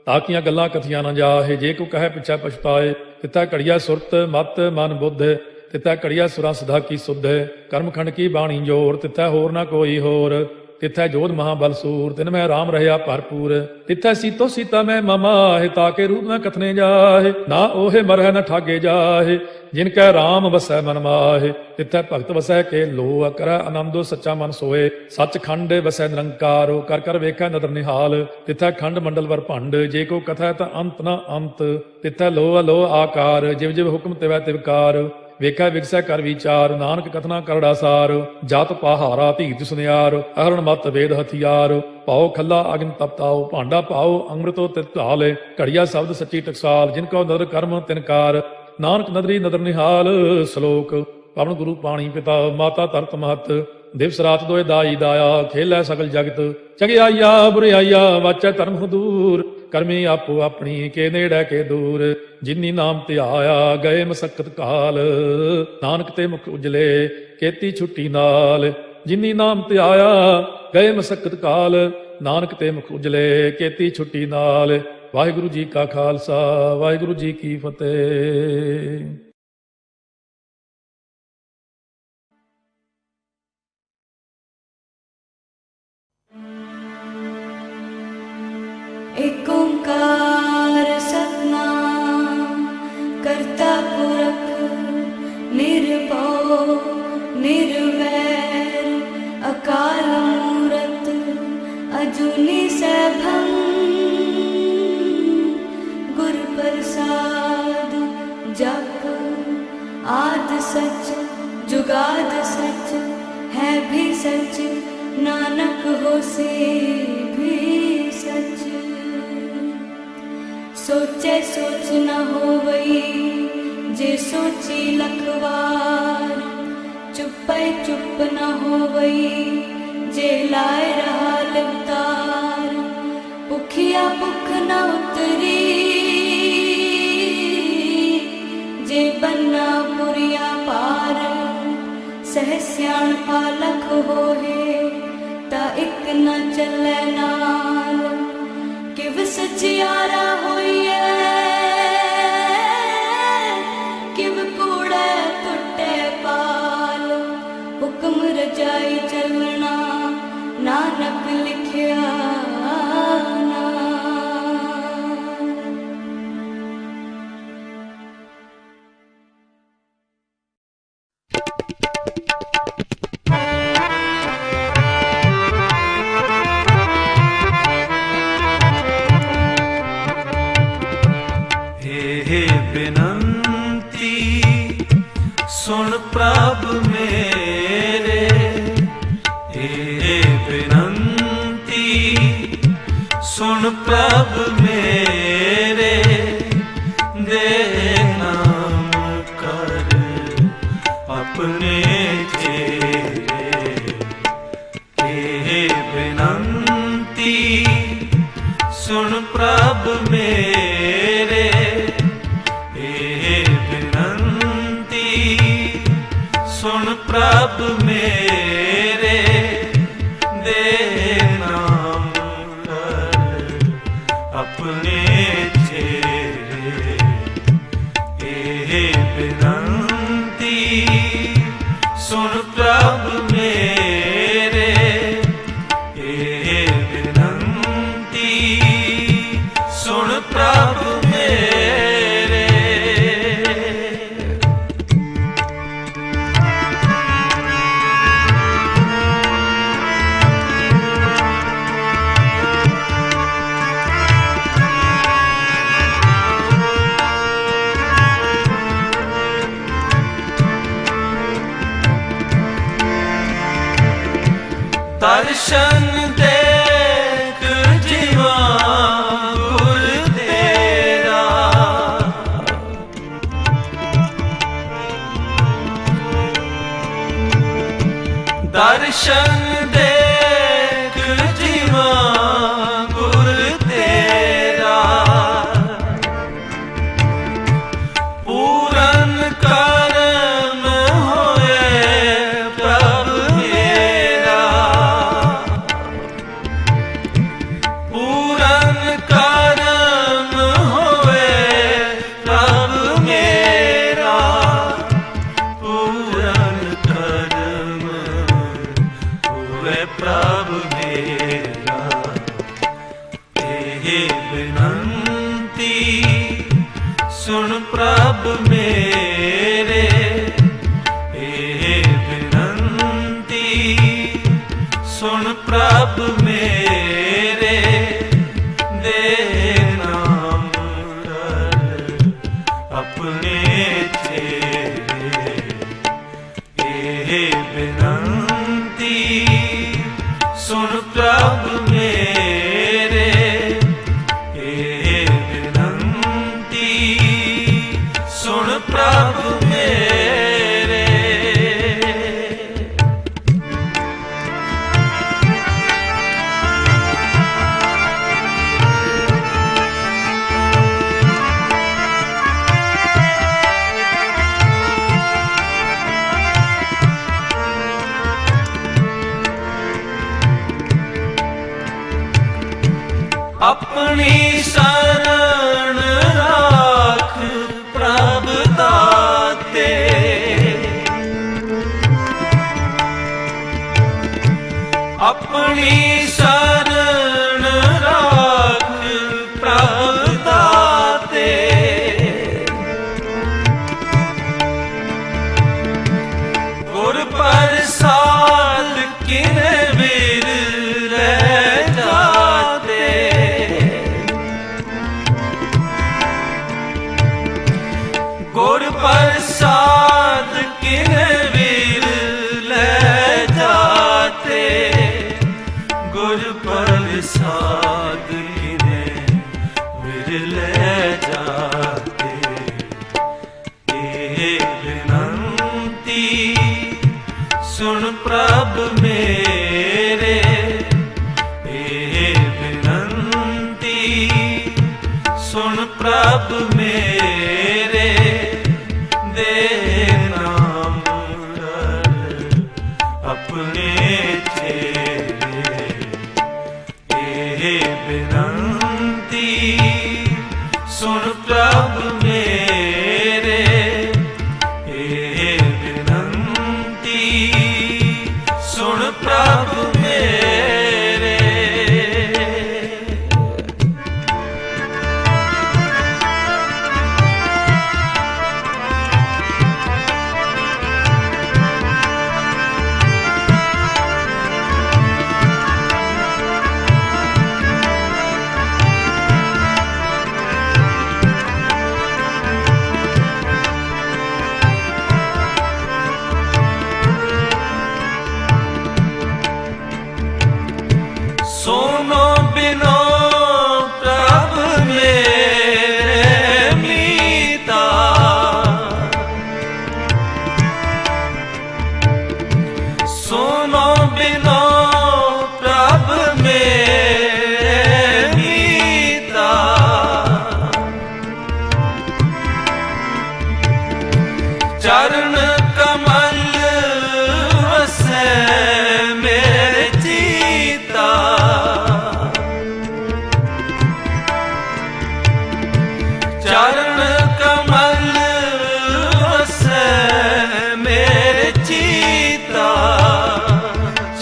ताकियां गल्लां कथियां न जाहे, जे को कहे पिछै पछताए। तिथै घड़िया सुरत मत मन बुद्ध, तिथै घड़िया सुरा सदा की सुध। कर्म खंड की बाणी जोर, तिथै होर न कोई होर। तिथै जोध महाबल सूर, तिन में राम रहया भरपूर। तिथै सीतो सीता में ममाहे, ताके रूप न कथने जाहे। ना ओहे मरह न ठागे जाहे, जिनकै राम वसै मन माहे। तिथै भगत वसै के लो, करੈ आनंदो सच्चा मन सोए। सच खंड वसै निरंकार, कर कर वेखै नदर निहाल। तिथै खंड मंडल वर भंड, जे को कथै त अंत न अंत। तिथै लो अलो आकार, जिव जिव हुक्म तिवै तिवकार। ਵੇਖੈ ਵਿਗਸੈ ਕਰ ਵਿਚਾਰ, ਨਾਨਕ ਕਥਨਾ ਕਰੜਾ ਸਾਰ। ਜਤ ਪਹਾਰਾ ਧੀਰਜ ਸੁਨਿਆਰ, ਅਹਰਣ ਮਤ ਵੇਦ ਹਥਿਆਰ। ਭਾਉ ਖੱਲਾ ਅਗਨ ਤਪਤਾਉ, ਭਾਂਡਾ ਭਾਉ ਅੰਮ੍ਰਿਤੋ ਤਿਤ ਢਾਲ। ਘੜੀਆ ਸ਼ਬਦ ਸੱਚੀ ਟਕਸਾਲ, ਜਿਨ ਕੋ ਨਦਰ ਕਰਮ ਤਿਨਕਾਰ। ਨਾਨਕ ਨਦਰੀ ਨਦਰ ਨਿਹਾਲ। ਸ਼ਲੋਕ ਪਵਨ ਗੁਰੂ ਪਾਣੀ ਪਿਤਾ, ਮਾਤਾ ਧਰਤ ਮਹਤ। ਦਿਵਸ ਰਾਤ ਦੋਇ ਦਾਈ ਦਾਇਆ, ਖੇਲੈ ਸਗਲ ਜਗਤ। ਚੰਗਿਆਈਆ ਬੁਰਿਆਈਆ, ਵਾਚੈ ਧਰਮ ਹਦੂਰ। ਕਰਮੀ ਆਪੋ ਆਪਣੀ, ਕੇ ਨੇੜੇ ਕੇ ਦੂਰ। ਜਿਨੀ ਨਾਮ ਧਿਆਇਆ, ਗਏ ਮਸਕਤ ਕਾਲ। ਨਾਨਕ ਤੇ ਮੁਖ ਉਜਲੇ, ਕੀਤੀ ਛੁੱਟੀ ਨਾਲ। ਜਿਨੀ ਨਾਮ ਧਿਆਇਆ, ਗਏ ਮਸਕਤ ਕਾਲ। ਨਾਨਕ ਤੇ ਮੁਖ ਉਜਲੇ, ਕੀਤੀ ਛੁੱਟੀ ਨਾਲ। ਵਾਹਿਗੁਰੂ ਜੀ ਕਾ ਖਾਲਸਾ, ਵਾਹਿਗੁਰੂ ਜੀ ਕੀ ਫਤਿਹ। एक ओंकार सतनाम करता पुरख, निर्भव निर्वैर अकाल मूरत अजूनी सैभं। गुर प्रसाद जप आद सच जुगाद सच, है भी सच नानक होसे भी सच। सोचे सोच न होवई, जे सोची लखवार। चुपै चुप न होवई, जे लाए रहा लिवतार। भुखिया भुख न उतरी, जे बन्ना पुरिया पार। सह सियाण पालख होहे, ता इक न चलै नाल। किव सचियारा होइए, किव कूड़े टुटे पाल। हुक्म रजाई चलना, नानक लिखिया नाल। सुन प्रभ मेरे, बिनंती सुन प्रभ मेरे। दे नाम कर अपने तेरे, बिनंती सुन प्रभ मेरे। प्रभ मेरे दे नाम कर अपने चेरे ए बिनती सुन प्रभ मेरे ए बिनती सुन प्रभ मेरे। दर्शन देख जीवा गुर तेरा दर्शन देख जीवा गुर तेरा पूरन करम होए प्रभ मेरा पूरन करम होए प्रभ मेरा पूरन करम होए प्रभ मेरा हे बिनती सुन प्रभ मेरे हे बिनती सुन प्रभ मेरे दे नाम कर अपने चेरे हे बिनती सुन प्रभ मेरे हे बिनती सुन प्रभ मेरे। अपनी शरण राख प्रभ दाते अपनी शरण राख प्रभ दाते गुर प्रसाद किन बिर रह जाते गुर प्रसाद किन वीर ले जाते गुर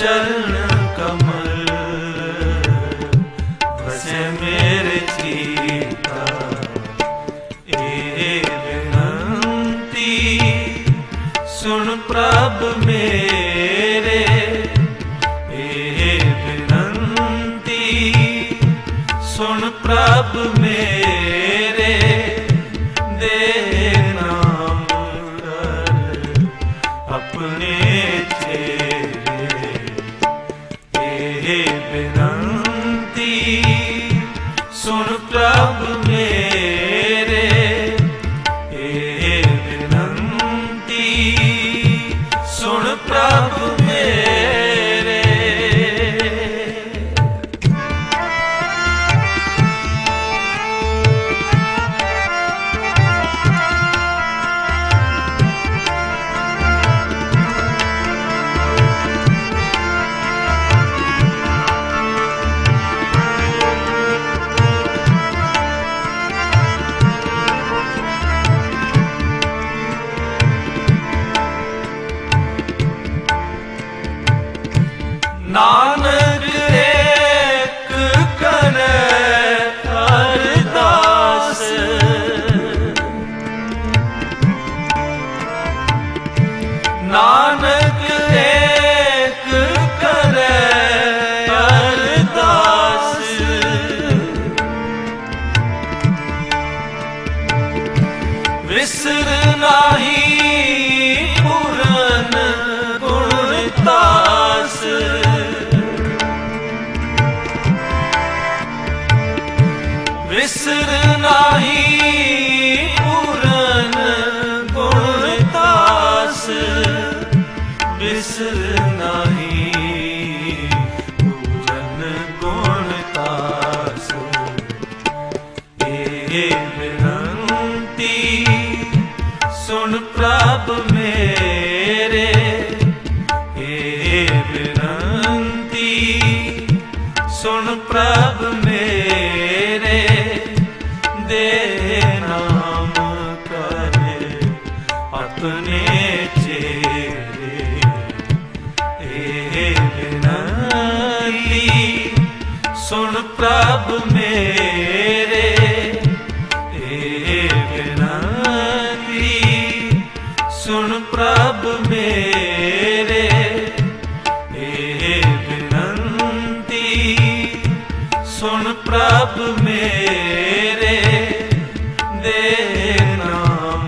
चरण कमल बसे मेरे चीता ए विनंती सुन प्रभ मेरे ए विनंती सुन प्रभ मेरे दे नाम कर अपने चेहरे ए विनंती सुन प्रभ मेरे ए विनंती सुन प्रभ मेरे। नानक एक करे अरदास नानक एक करे अरदास विसर नाही पूरन गुणतास विसर नाही पूरन गुणतास विसर नाही पूरन गुणतास ए विनंती सुन प्रभ मेरे ए विनंती सुन प्रभ मेरे दे नाम करे अपने चेहरे ए विनंती सुन प्रभ मेरे ए विनंती सुन प्रभ मेरे ए विनंती सुन प्रभ मेरे दे नाम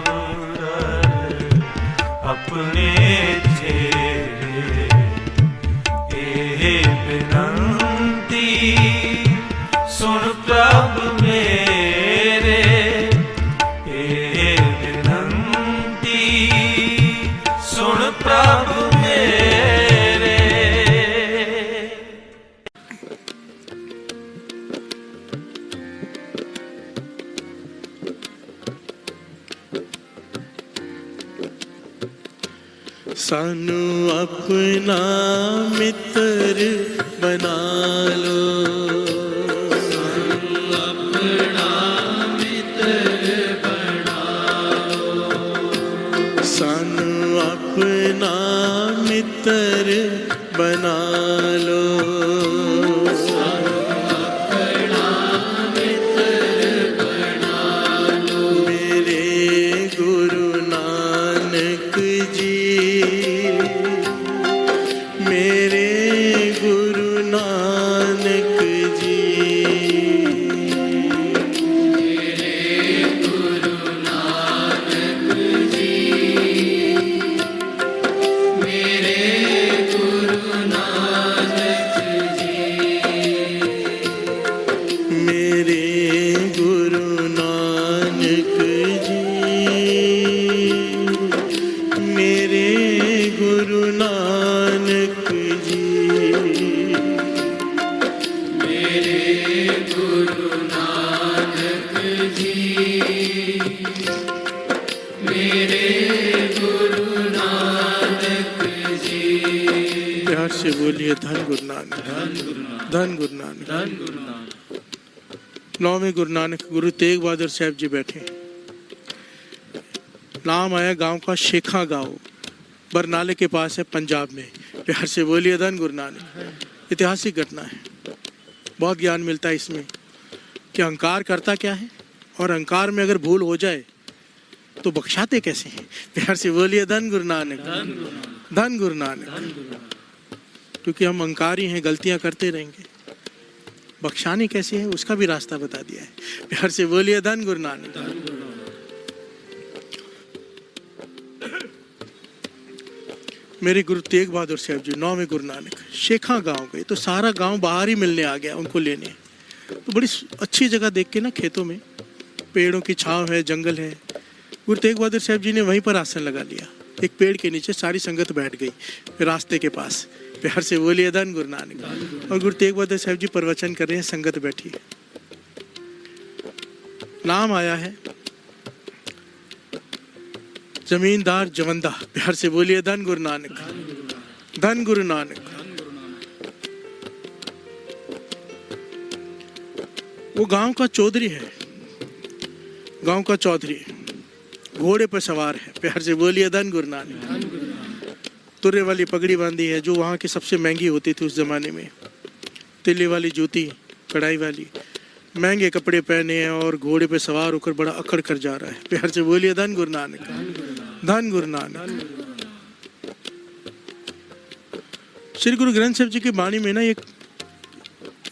कर अपने चेहरे ए विनंती सुन प्रभ मेरे ए विनंती सुन प्रभ मेरे। सानू अपना मित्र बना लो सानू अपना मित्र बना लो सानू अपना मित्र बना लो सानू अपना मित्र बना लो मेरे गुरु नानक जी मेरे गुरु नानक जी मेरे गुरु नानक जी मेरे गुरु नानक जी मेरे गुरु नानक जी मेरे गुरु नानक जी मेरे गुरु नानक जी मेरे गुरु नानक जी। प्यार से बोलिए धन गुरु नानक धन गुरु नानक धन गुरु नानक। नौवें गुरु नानक गुरु तेग बहादुर साहब जी बैठे। नाम आया गांव का शेखा गांव बरनाले के पास है पंजाब में। प्यार से बोलिए धन गुरु नानक। ऐतिहासिक घटना है, बहुत ज्ञान मिलता है इसमें कि अहंकार करता क्या है और अहंकार में अगर भूल हो जाए तो बख्शाते कैसे हैं। प्यार से बोलिए धन गुरु नानक, धन गुरु नानक। क्योंकि हम अहंकारी हैं, गलतियां करते रहेंगे, बख्शाने कैसे है उसका भी रास्ता बता दिया है। प्यार से बोलिए धन गुरु नानक। मेरे गुरु तेग बहादुर साहब जी 9वें गुरु नानक शेखा गांव गए तो सारा गांव बाहर ही मिलने आ गया उनको लेने। तो बड़ी अच्छी जगह देख के ना, खेतों में पेड़ों की छांव है, जंगल है, गुरु तेग बहादुर साहब जी ने वहीं पर आसन लगा लिया। एक पेड़ के नीचे सारी संगत बैठ गई रास्ते के पास। प्यार से बोलिए धन गुरु नानक। और गुरु तेग बहादुर साहब जी प्रवचन कर रहे हैं, संगत बैठी है। नाम आया है जमींदार जवंदा। प्यार से बोलिए धन गुरु नानक, धन गुरु नानक। वो गांव का चौधरी है, गांव का चौधरी घोड़े पर सवार है। प्यार से बोलिए धन गुरु नानक। तुर्रे वाली पगड़ी बांधी है, जो वहाँ की सबसे महंगी होती थी उस जमाने में। तिल्ली वाली जूती, कढ़ाई वाली, महंगे कपड़े पहने हैं और घोड़े पे सवार होकर बड़ा अकड़ कर जा रहा है। प्यार से बोलिए धन गुरु नानक, धन गुरु नानक। श्री गुरु ग्रंथ साहिब जी की वाणी में ना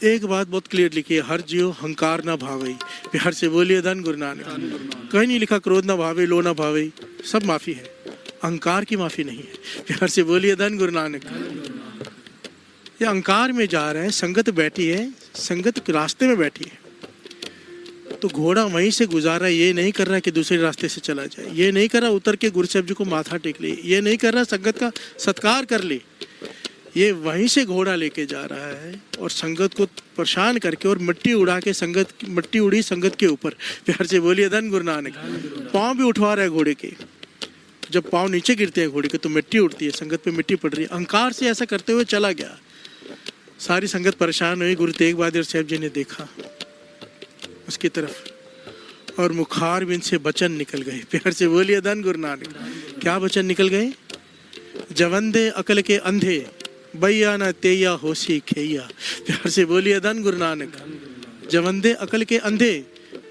एक बात बहुत क्लियर लिखी है, हर जीव हंकार ना भावे। प्यार से बोलिए धन गुरु नानक। कहीं नहीं लिखा क्रोध ना भावे, लो ना भावे, सब माफी है, अहंकार की माफी नहीं है। प्यार से बोलिए धन गुरु नानक। ये अहंकार में जा रहा है, संगत बैठी है, संगत रास्ते में बैठी है, तो घोड़ा वहीं से गुजारा। ये नहीं कर रहा कि दूसरे रास्ते से चला जाए, ये नहीं कर रहा उतर के गुरु साहब जी को माथा टेक ले, ये नहीं कर रहा संगत का सत्कार कर ले, ये वहीं से घोड़ा लेके जा रहा है और संगत को परेशान करके और मिट्टी उड़ा के मिट्टी उड़ी संगत के ऊपर। प्यार से बोलिए धन गुरु नानक। पाँव भी उठवा रहा है घोड़े के, जब पाँव नीचे गिरते हैं घोड़े के तो मिट्टी उड़ती है, संगत पे मिट्टी पड़ रही है। अहंकार से ऐसा करते हुए चला गया, सारी संगत परेशान हुई। गुरु तेग बहादुर साहब जी ने देखा उसकी तरफ और मुखार बिन से वचन निकल गए। प्यार से बोलिए धन गुरु नानक। क्या वचन निकल गए? जवंदे अकल के अंधे, बैया न तेया होशी खेया। प्यार से बोलिए धन गुरु नानक। जवंदे अकल के अंधे,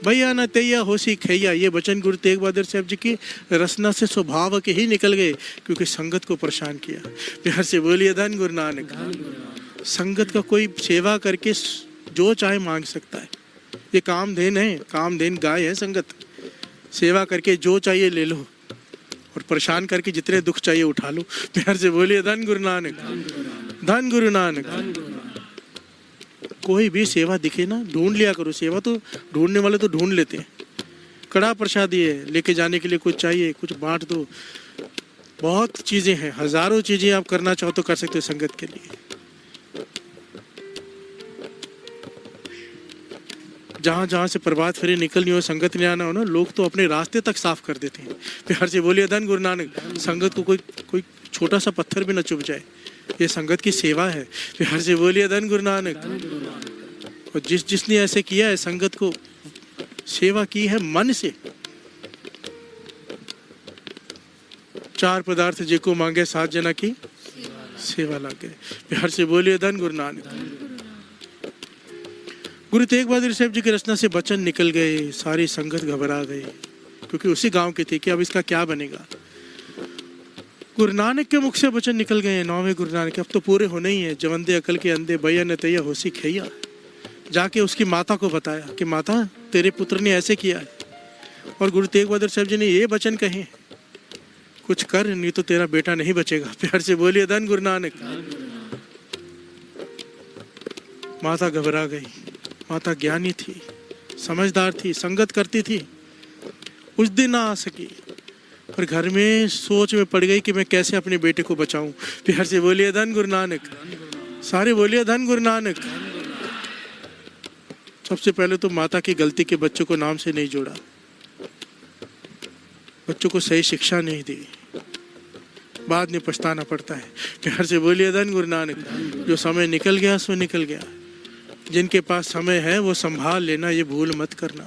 बैया न तेया होशी खेया। ये वचन गुरु तेग बहादुर साहब जी की रचना से स्वभाव के ही निकल गए, क्योंकि संगत को परेशान किया। प्यार से बोलिए धन गुरु नानक। संगत का कोई सेवा करके जो चाहे मांग सकता है, ये कामधेन है, कामधेन गाय है संगत। सेवा करके जो चाहिए ले लो और परेशान करके जितने दुख चाहिए उठा लो। प्यार से बोलिए धन गुरु नानक, धन गुरु नानक। कोई भी सेवा दिखे ना, ढूंढ लिया करो। सेवा तो ढूंढने वाले तो ढूंढ लेते हैं। कड़ा प्रसादी है, लेके जाने के लिए कुछ चाहिए, कुछ बांट दो। बहुत चीजें हैं, हजारों चीजें आप करना चाहो तो कर सकते हो संगत के लिए। जहाँ जहाँ से प्रभात फेरी निकलनी हो, संगत में आना हो ना, लोग तो अपने रास्ते तक साफ कर देते हैं। प्यार से बोलिए धन गुरु नानक। संगत को कोई छोटा सा पत्थर भी न चुभ जाए, ये संगत की सेवा है। प्यार से बोलिए धन गुरु नानक। और जिसने ऐसे किया है, संगत को सेवा की है मन से। चार पदार्थ जिको मांगे 7 जना की सेवा लागे। प्यार से बोलिए धन गुरु नानक। गुरु तेग बहादुर साहब जी की रचना से वचन निकल गए, सारी संगत घबरा गई, क्योंकि उसी गांव के थे कि अब इसका क्या बनेगा। गुरु नानक के मुख से वचन निकल गए, 9वें गुरु नानक। अब तो पूरे होने ही है। जवंदे अकल के अंधे, भैया न तैया होशी खैया। जाके उसकी माता को बताया कि माता, तेरे पुत्र ने ऐसे किया है। और गुरु तेग बहादुर साहब जी ने ये वचन कहे, कुछ कर नहीं तो तेरा बेटा नहीं बचेगा। प्यार से बोलिए धन गुरु नानक। माता घबरा गई। माता ज्ञानी थी, समझदार थी, संगत करती थी, उस दिन ना आ सकी और घर में सोच में पड़ गई कि मैं कैसे अपने बेटे को बचाऊं। प्यार से बोलिए धन गुरु नानक। सारे बोलिए धन गुरु नानक। सबसे पहले तो माता की गलती के बच्चों को नाम से नहीं जोड़ा, बच्चों को सही शिक्षा नहीं दी, बाद में पछताना पड़ता है। प्यार से बोलिए धन गुरु नानक। जो समय निकल गया सो निकल गया। जिनके पास समय है वो संभाल लेना, ये भूल मत करना।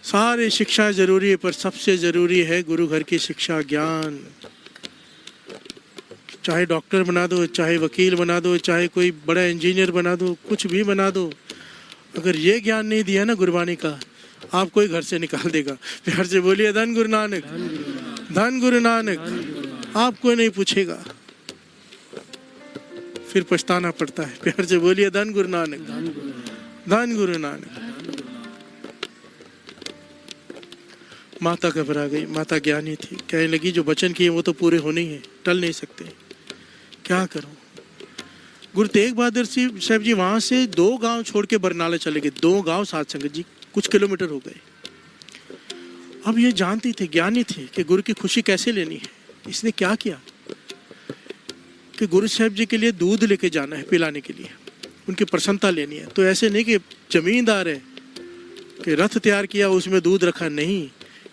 सारी शिक्षा जरूरी है, पर सबसे जरूरी है गुरु घर की शिक्षा, ज्ञान। चाहे डॉक्टर बना दो, चाहे वकील बना दो, चाहे कोई बड़ा इंजीनियर बना दो, कुछ भी बना दो, अगर ये ज्ञान नहीं दिया ना गुरबानी का, आपको ही घर से निकाल देगा। प्यार से बोलिए धन गुरु नानक, धन गुरु नानक। आपको नहीं पूछेगा, फिर पछताना पड़ता है। प्यार से बोलिए धन गुरु नानक, धन गुरु नानक। माता घबरा गई, माता ज्ञानी थी, कहने लगी जो वचन किए वो तो पूरे होने ही हैं, टल नहीं सकते, क्या करूं। गुरु तेग बहादुर साहब जी वहां से 2 गांव छोड़ के बरनाला चले गए। 2 गांव साथ संगत जी कुछ किलोमीटर हो गए। अब ये जानती थी, ज्ञानी थी कि गुरु की खुशी कैसे लेनी है। इसने क्या किया कि गुरु साहब जी के लिए दूध लेके जाना है पिलाने के लिए, उनकी प्रसन्नता लेनी है। तो ऐसे नहीं कि जमींदार है कि रथ तैयार किया उसमें दूध रखा, नहीं,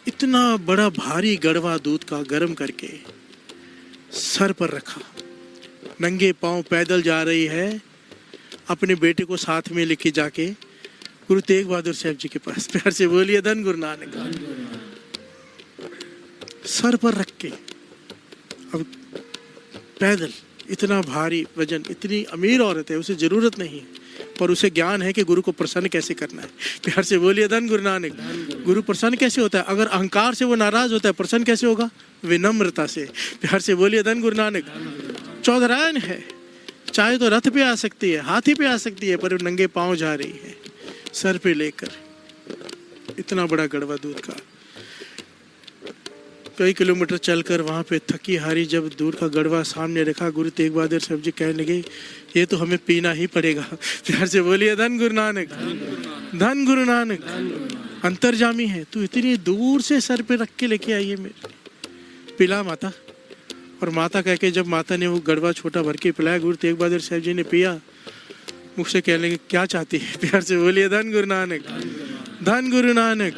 इतना बड़ा भारी गड़वा दूध का गर्म करके सर पर रखा, नंगे पांव पैदल जा रही है अपने बेटे को साथ में लेके जाके गुरु तेग बहादुर साहब जी के पास। प्यार से बोलिए धन गुरु नानक। सर पर रख के अब पैदल, इतना भारी वजन, इतनी अमीर औरत है, उसे जरूरत नहीं है, पर उसे ज्ञान है कि गुरु को प्रसन्न कैसे करना है। प्यार से बोलिए धन गुरु नानक। गुरु प्रसन्न कैसे होता है? अगर अहंकार से वो नाराज होता है, प्रसन्न कैसे होगा? विनम्रता से। प्यार से बोलिए धन गुरु नानक। चौधरायन है, चाहे तो रथ पे आ सकती है, हाथी पे आ सकती है, पर नंगे पांव जा रही है सर पे लेकर, इतना बड़ा गड़वा दूध का। कई किलोमीटर चलकर वहां पे थकी हारी जब दूध का गड़वा सामने रखा, गुरु तेग बहादुर साहब जी कहने लगे ये तो हमें पीना ही पड़ेगा। प्यार से बोलिए धन गुरु नानक, धन गुरु नानक। अंतर्जामी है, तू इतनी दूर से सर पे रख के लेके आई है मेरे, पिला माता। और माता कह के जब माता ने वो गड़वा छोटा भर के पिलाया, गुरु तेग बहादुर साहब जी ने पिया, मुख से कहने लगे क्या चाहती है? प्यार से बोलिए धन गुरु नानक, धन गुरु नानक।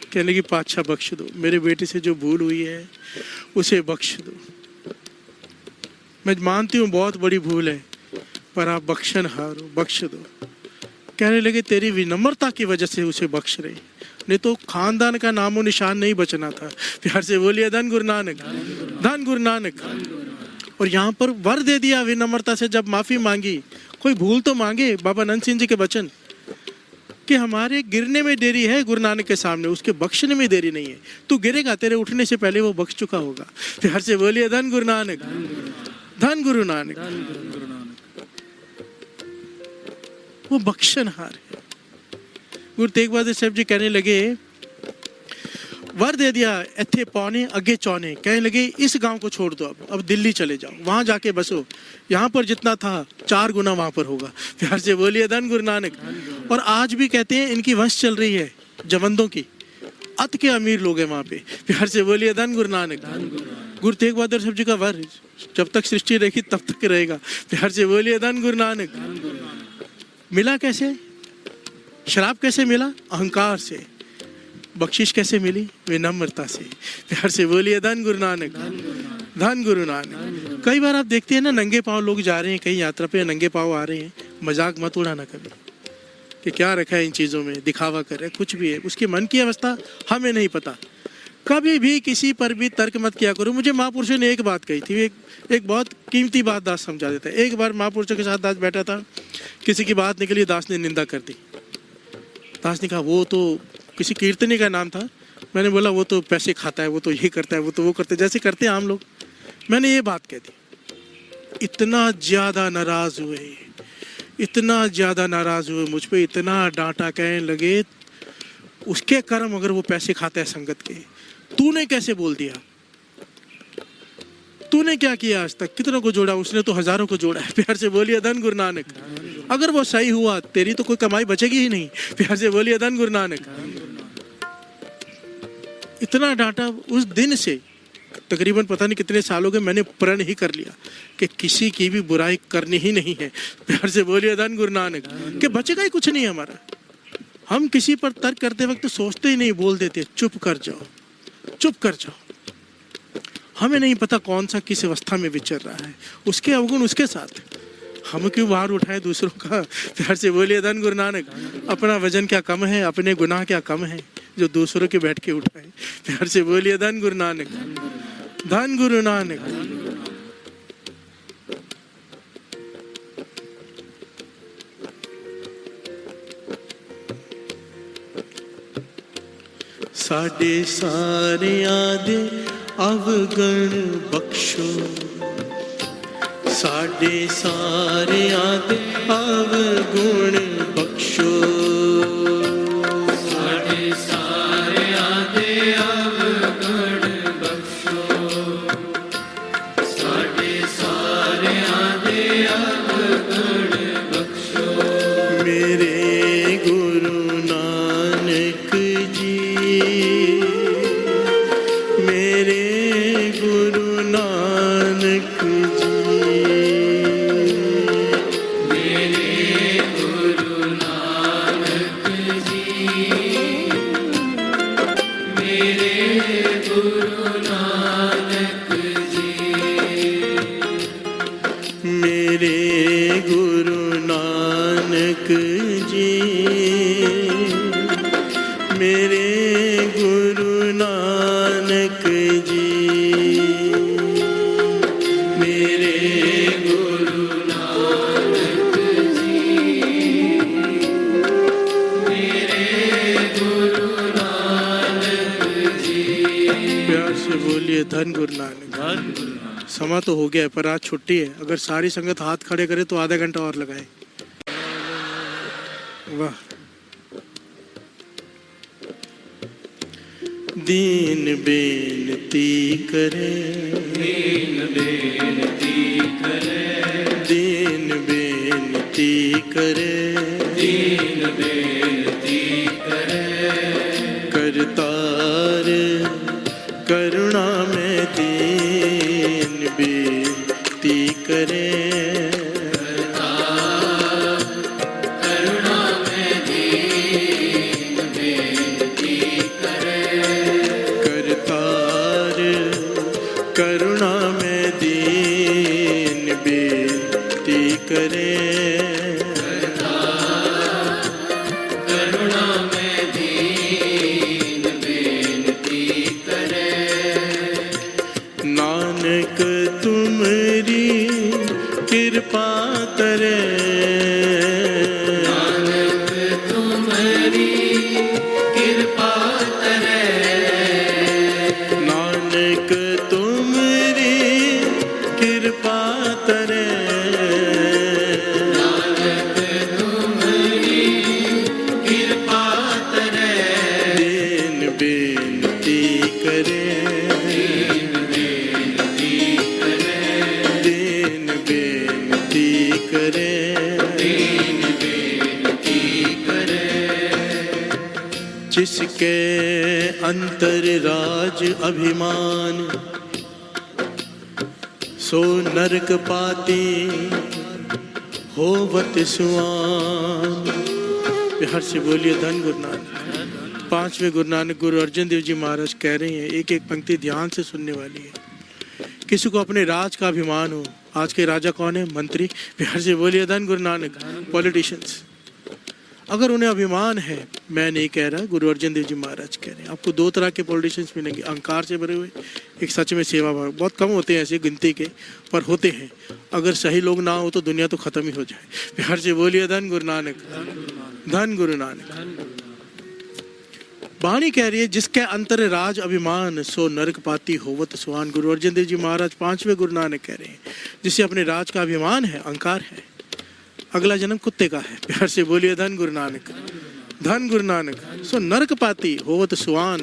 कहने लगी पातशाह बख्श दो, मेरे बेटे से जो भूल हुई है उसे बख्श दो। मैं मानती हूँ बहुत बड़ी भूल है, पर आप बख्शनहार हो, बख्श दो। कहने लगे तेरी विनम्रता की वजह से उसे बख्श रहे, नहीं तो खानदान का नामो निशान नहीं बचना था। प्यार से बोलिए धन गुरु नानक, धन गुरु नानक। और यहाँ पर वर दे दिया विनम्रता से, जब माफी मांगी, कोई भूल तो मांगे। बाबा नंद सिंह जी के वचन कि हमारे गिरने में देरी है गुरु नानक के सामने, उसके बख्शने में देरी नहीं है। तू गिरेगा, तेरे उठने से पहले वो बख्श चुका होगा। प्यार से बोलिए धन गुरु नानक, धन गुरु नानक। वो बख्शनहार है। गुरु तेग बहादुर साहब जी कहने लगे वर दे दिया, इथे पौने अगे चौने। कहने लगे इस गांव को छोड़ दो, अब दिल्ली चले जाओ, वहां जाके बसो, यहाँ पर जितना था 4 गुना वहां पर होगा। प्यार से बोलिए धन गुरु नानक। और आज भी कहते हैं इनकी वंश चल रही है जवंदों की, अत के अमीर लोग हैं वहां पे। प्यार से बोलिए धन गुरु नानक। गुरु तेग बहादुर साहब जी का वर जब तक सृष्टि रहेगी तब तक रहेगा। प्यार से बोलिए धन गुरु नानक। मिला कैसे? शराब कैसे मिला? अहंकार से। बख्शिश कैसे मिली? विनम्रता से। प्यार से बोलिए धन गुरु नानक, धन गुरु नानक। कई बार आप देखते हैं ना, नंगे पांव लोग जा रहे हैं कहीं यात्रा पे, नंगे पांव आ रहे हैं, मजाक मत उड़ाना कभी कि क्या रखा है इन चीज़ों में, दिखावा कर रहे हैं, कुछ भी है, उसके मन की अवस्था हमें नहीं पता। कभी भी किसी पर भी तर्क मत किया करो। मुझे महापुरुषों ने एक बात कही थी, एक बहुत कीमती बात दास समझा देता है। एक बार महापुरुषों के साथ दास बैठा था, किसी की बात निकली, दास ने निंदा कर दी। दास ने कहा वो तो किसी कीर्तनी का नाम था। मैंने बोला वो तो पैसे खाता है, वो तो ये करता है, वो तो वो करते, जैसे करते हैं आम लोग। मैंने ये बात कह दी, इतना ज़्यादा नाराज हुए, इतना ज़्यादा नाराज हुए मुझ पे, इतना डांटा। कहने लगे उसके कर्म, अगर वो पैसे खाता है संगत के, तूने कैसे बोल दिया? तूने क्या किया आज तक? कितनों को जोड़ा? उसने तो हजारों को जोड़ा है। प्यार से बोलिए धन गुरु नानक। अगर वो सही हुआ, तेरी तो कोई कमाई बचेगी ही नहीं। प्यार से बोलिए धन गुरु नानक। इतना डांटा। उस दिन से तकरीबन पता नहीं कितने सालों के मैंने प्रण ही कर लिया कि किसी की भी बुराई करनी ही नहीं है। प्यार से बोलिए धन गुरु नानक। कि बचेगा ही कुछ नहीं हमारा। हम किसी पर तर्क करते वक्त सोचते ही नहीं, बोल देते चुप कर जाओ, चुप कर जाओ। हमें नहीं पता कौन सा किस अवस्था में विचर रहा है, उसके अवगुण उसके साथ। हम क्यों बाहर उठाए दूसरों का? प्यार से बोलिए धन गुरु नानक। अपना वजन क्या कम है, अपने गुनाह क्या कम है जो दूसरों के बैठ के उठाए? प्यार से बोलिए धन गुरु नानक, धन गुरु नानक। साडे सारियां दे अवगण बख्शो, साडे सारियां दे अवगुण बख्शो, साडे सारियां दे अवगुण बख्शो, साडे सारियां दे अवगुण बख्शो। मेरे गुरु नानक जी, मेरे गुरु नानक जी, मेरे गुरु नानक जी, मेरे गुरु नानक जी, मेरे गुरु नानक जी, मेरे गुरु नानक जी, मेरे गुरु नानक जी, मेरे गुरु नानक जी। प्यार से बोलिए धन गुरु नानक। धन गुरु नानक। समा तो हो गया है पर आज छुट्टी है, अगर सारी संगत हाथ खड़े करे तो आधा घंटा और लगाए। वाह। दीन बेनती करे, दीन बेनती करे, दीन बेनती करे, दीन बेनती करे, करतार करुणा में दीन बेनती करे, करुणा में दीन बेनती करे, करतार करुणा में दीन बेनती करे, करुणा में दीन बेनती करे। नानक तुमरी कृपा करे, नानक तुमरी कृपा करे, नानक तुमरी कृपा करे, नानक तुमरी कृपा करे, दीन बेनती करे, दीन बेनती करे, दीन बेनती करे, दीन बेनती करे। जिसके अंतर राज अभिमान, सो नरक पाती होवत सुआन। बिहार से बोलिए धन गुरु नानक। पांचवें गुरु नानक गुरु अर्जन देव जी महाराज कह रहे हैं, एक एक पंक्ति ध्यान से सुनने वाली है। किसी को अपने राज का अभिमान हो, आज के राजा कौन है? मंत्री। बिहार से बोलिए धन गुरु नानक। पॉलिटिशियंस, अगर उन्हें अभिमान है, मैं नहीं कह रहा, गुरु अर्जन देव जी महाराज कह रहे हैं, आपको दो तरह के पॉलिटिशियंस मिलेंगे, अहंकार से भरे हुए, एक सच में सेवा भाव। बहुत कम होते हैं ऐसे गिनती के, पर होते हैं। अगर सही लोग ना हो तो दुनिया तो खत्म ही हो जाए। बिहार से बोलिए धन गुरु नानक। धन गुरु नानक। वाणी कह रही है, जिसके अंतर राज अभिमान, सो नरक पाती होवत सुहान। गुरु अर्जन देव जी महाराज पांचवें गुरु नानक कह रहे हैं, जिसे अपने राज का अभिमान है, अहंकार है, अगला जन्म कुत्ते का है। प्यार से बोलिए धन गुरु नानक। धन गुरु नानक। सो नरक पाती होवत सुहान,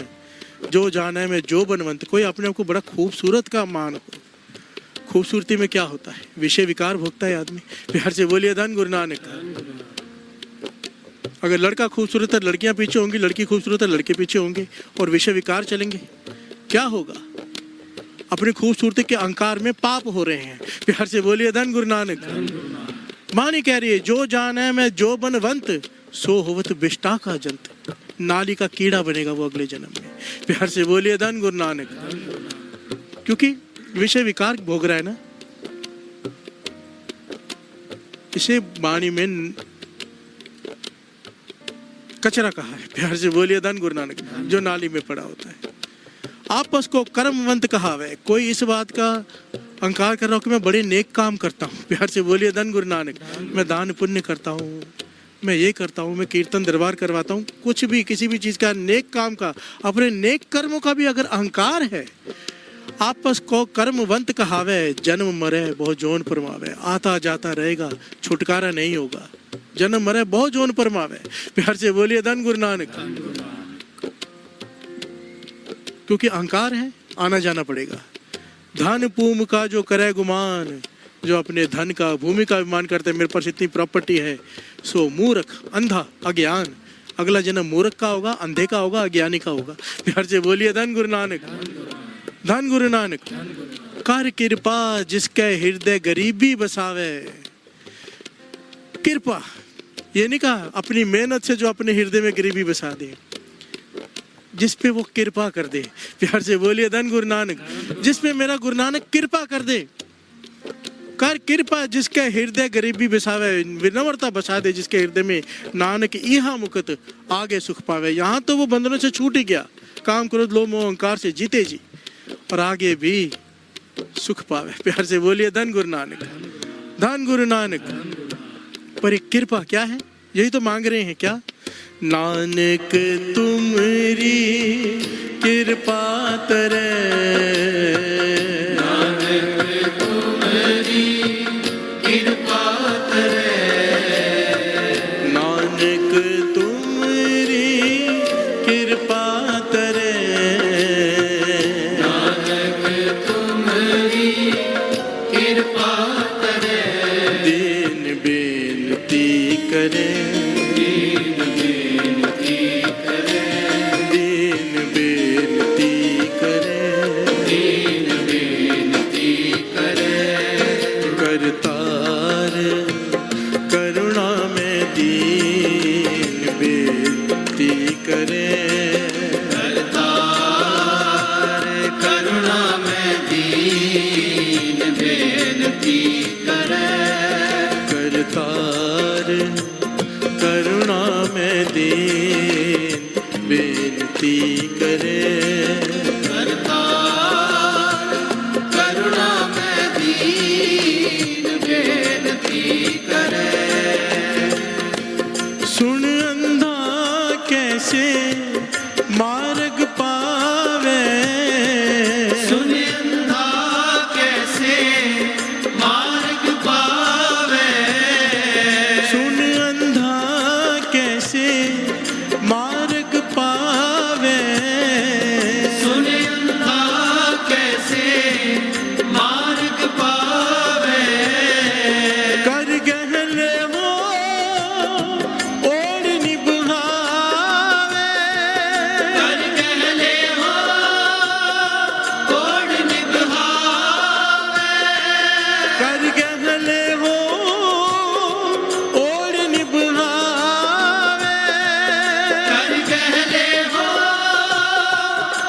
जो जाने में जो बनवंत। कोई अपने आप को बड़ा खूबसूरत का मान हो, खूबसूरती में क्या होता है? विषय विकार भोगता है आदमी। प्यार से बोलिए धन गुरु नानक। अगर लड़का खूबसूरत है, लड़कियां पीछे होंगी, लड़की खूबसूरत है, लड़के पीछे होंगे, और विषय विकार चलेंगे, क्या होगा? अपनी खूबसूरती के अहंकार में पाप हो रहे हैं। प्यार से बोलिए धन गुरु नानक। मानी कह रही है, जो जाने में जो बनवंत, सो होवत विष्टा का जंत। नाली का कीड़ा बनेगा वो अगले जन्म में। प्यार से बोलिए धन गुरु नानक। क्योंकि विषय विकार भोग रहा है ना, इसे वाणी में कचरा कहा है। प्यार से बोलिए धन गुरु नानक। जो नाली में पड़ा होता है। आपस को कर्मवंत कहा है। कोई इस बात का अहंकार कर रहा हूँ कि मैं बड़े नेक काम करता हूँ। प्यार से बोलिए धन गुरु नानक। मैं दान पुण्य करता हूँ, मैं ये करता हूँ, मैं कीर्तन दरबार करवाता हूँ, कुछ भी किसी भी चीज़ का, नेक काम का, अपने नेक कर्मों का भी अगर अहंकार है, आपस को कर्मवंत कहावे, जन्म मरे बहुत जोन परमावे, आता जाता रहेगा छुटकारा नहीं होगा, जन्म मरे बहुत जोन परमावे। प्यार से बोलिए धन गुरु नानक। क्योंकि अहंकार है, आना जाना पड़ेगा। धन पूम का जो करे गुमान, जो अपने धन का भूमि का अभिमान करते, मेरे पास इतनी प्रॉपर्टी है, सो मूर्ख अंधा अज्ञान, अगला जन्म मूर्ख का होगा, अंधे का होगा, अज्ञानी का होगा। प्यार से बोलिए धन गुरु नानक। धन गुरु नानक। कर कृपा जिसके हृदय गरीबी बसावे। कृपा ये नहीं कहा अपनी मेहनत से जो अपने हृदय में गरीबी बसा दे, जिस पे वो कृपा कर दे। प्यार से बोलिए धन गुरु नानक। जिस पे मेरा गुरु नानक कृपा कर दे। कर कृपा जिसके हृदय गरीबी बसावे, विनम्रता बसा दे जिसके हृदय में, नानक इहा मुकत आगे सुख पावे। यहाँ तो वो बंधनों से छूट ही गया, काम क्रोध लोभ मोह अहंकार से जीते जी, और आगे भी सुख पावे। प्यार से बोलिए धन गुरु नानक। धन गुरु नानक। पर एक कृपा क्या है, यही तो मांग रहे हैं क्या? नानक तुमरी कृपा तरे, नानक तुमरी कृपा तरे, नानक तुमरी कृपा तरे, नानक तुमरी कृपा तरे, दीन बेनती करे, करुणा में दीन बेनती करे, करतार करुणा में दीन बेनती करे। सुन अंधा कैसे मार्ग पावे, सुन अंधा कैसे मार्ग पावे, सुन अंधा कैसे मार्ग पावे, सुन अंधा कैसे मार्ग पावे, कर गहले वो ओढ़ निभावे, कर गहले वो ओढ़ निभावे, कर गहले वो ओढ़ निभावे, कर गहले वो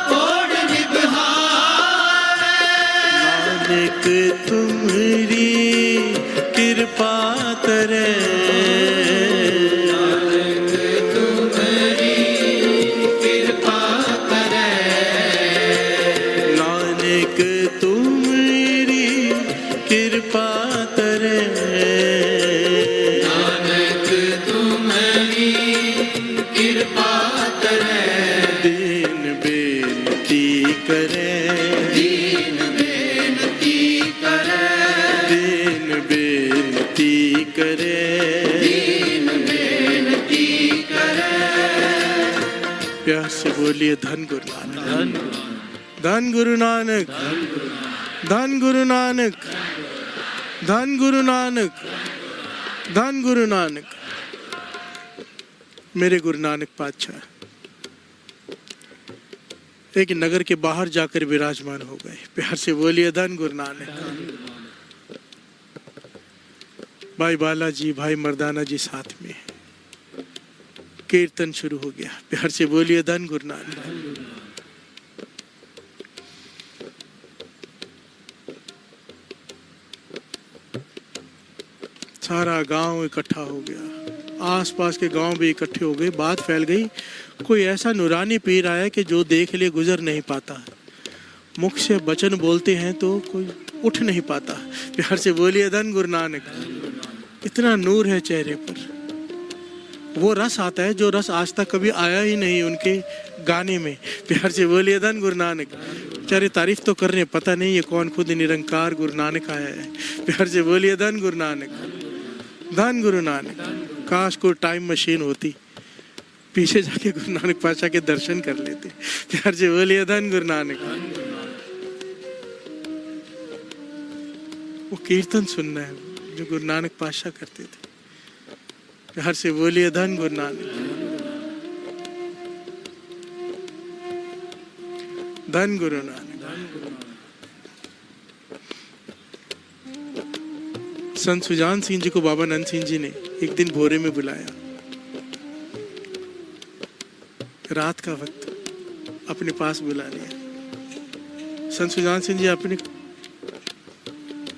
ओढ़ निभावे। नानक तुमरी कृपा तरे, नानक तुमरी कृपा करे, नानक तुमरी कृपा तरे, नानक तुमरी कृपा तरे, दीन बेनती करे, दीन बेनती करे, दीन बेनती करे, दीन बेनती करे। प्यार से बोलिए धन गुरु नानक। धन गुरु नानक। धन गुरु नानक। धन गुरु नानक। धन गुरु नानक। मेरे गुरु नानक पातशाह एक नगर के बाहर जाकर विराजमान हो गए। प्यार से बोलिए धन गुरु नानक। भाई बालाजी, भाई मर्दाना जी साथ में, कीर्तन शुरू हो गया। प्यार से बोलिए धन गुरु नानक। सारा गांव इकट्ठा हो गया, आसपास के गांव भी इकट्ठे हो गए। बात फैल गई, कोई ऐसा नूरानी पीर आया कि जो देख ले गुजर नहीं पाता, मुख से वचन बोलते हैं तो कोई उठ नहीं पाता। प्यार से बोलिए धन गुरु नानक। इतना नूर है चेहरे पर, वो रस आता है जो रस आज तक कभी आया ही नहीं उनके गाने में। प्यार से बोलिए धन गुरु नानक। बेचारे तारीफ तो कर रहे हैं, पता नहीं ये कौन खुद निरंकार गुरु नानक आया है। प्यार से बोलिए धन गुरु नानक, धन गुरु नानक। काश कोई टाइम मशीन होती, पीछे जाके गुरु नानक पातशाह के दर्शन कर लेते। प्यार से बोलिए धन गुरु नानक। वो कीर्तन सुनना है जो गुरु नानक पातशाह करते थे। प्यार से बोलिए धन गुरु नानक, धन गुरु नानक। संत सुजान सिंह जी को बाबा नंद सिंह जी ने एक दिन भोरे में बुलाया, रात का वक्त अपने पास बुला लिया। संत सुजान सिंह जी अपनी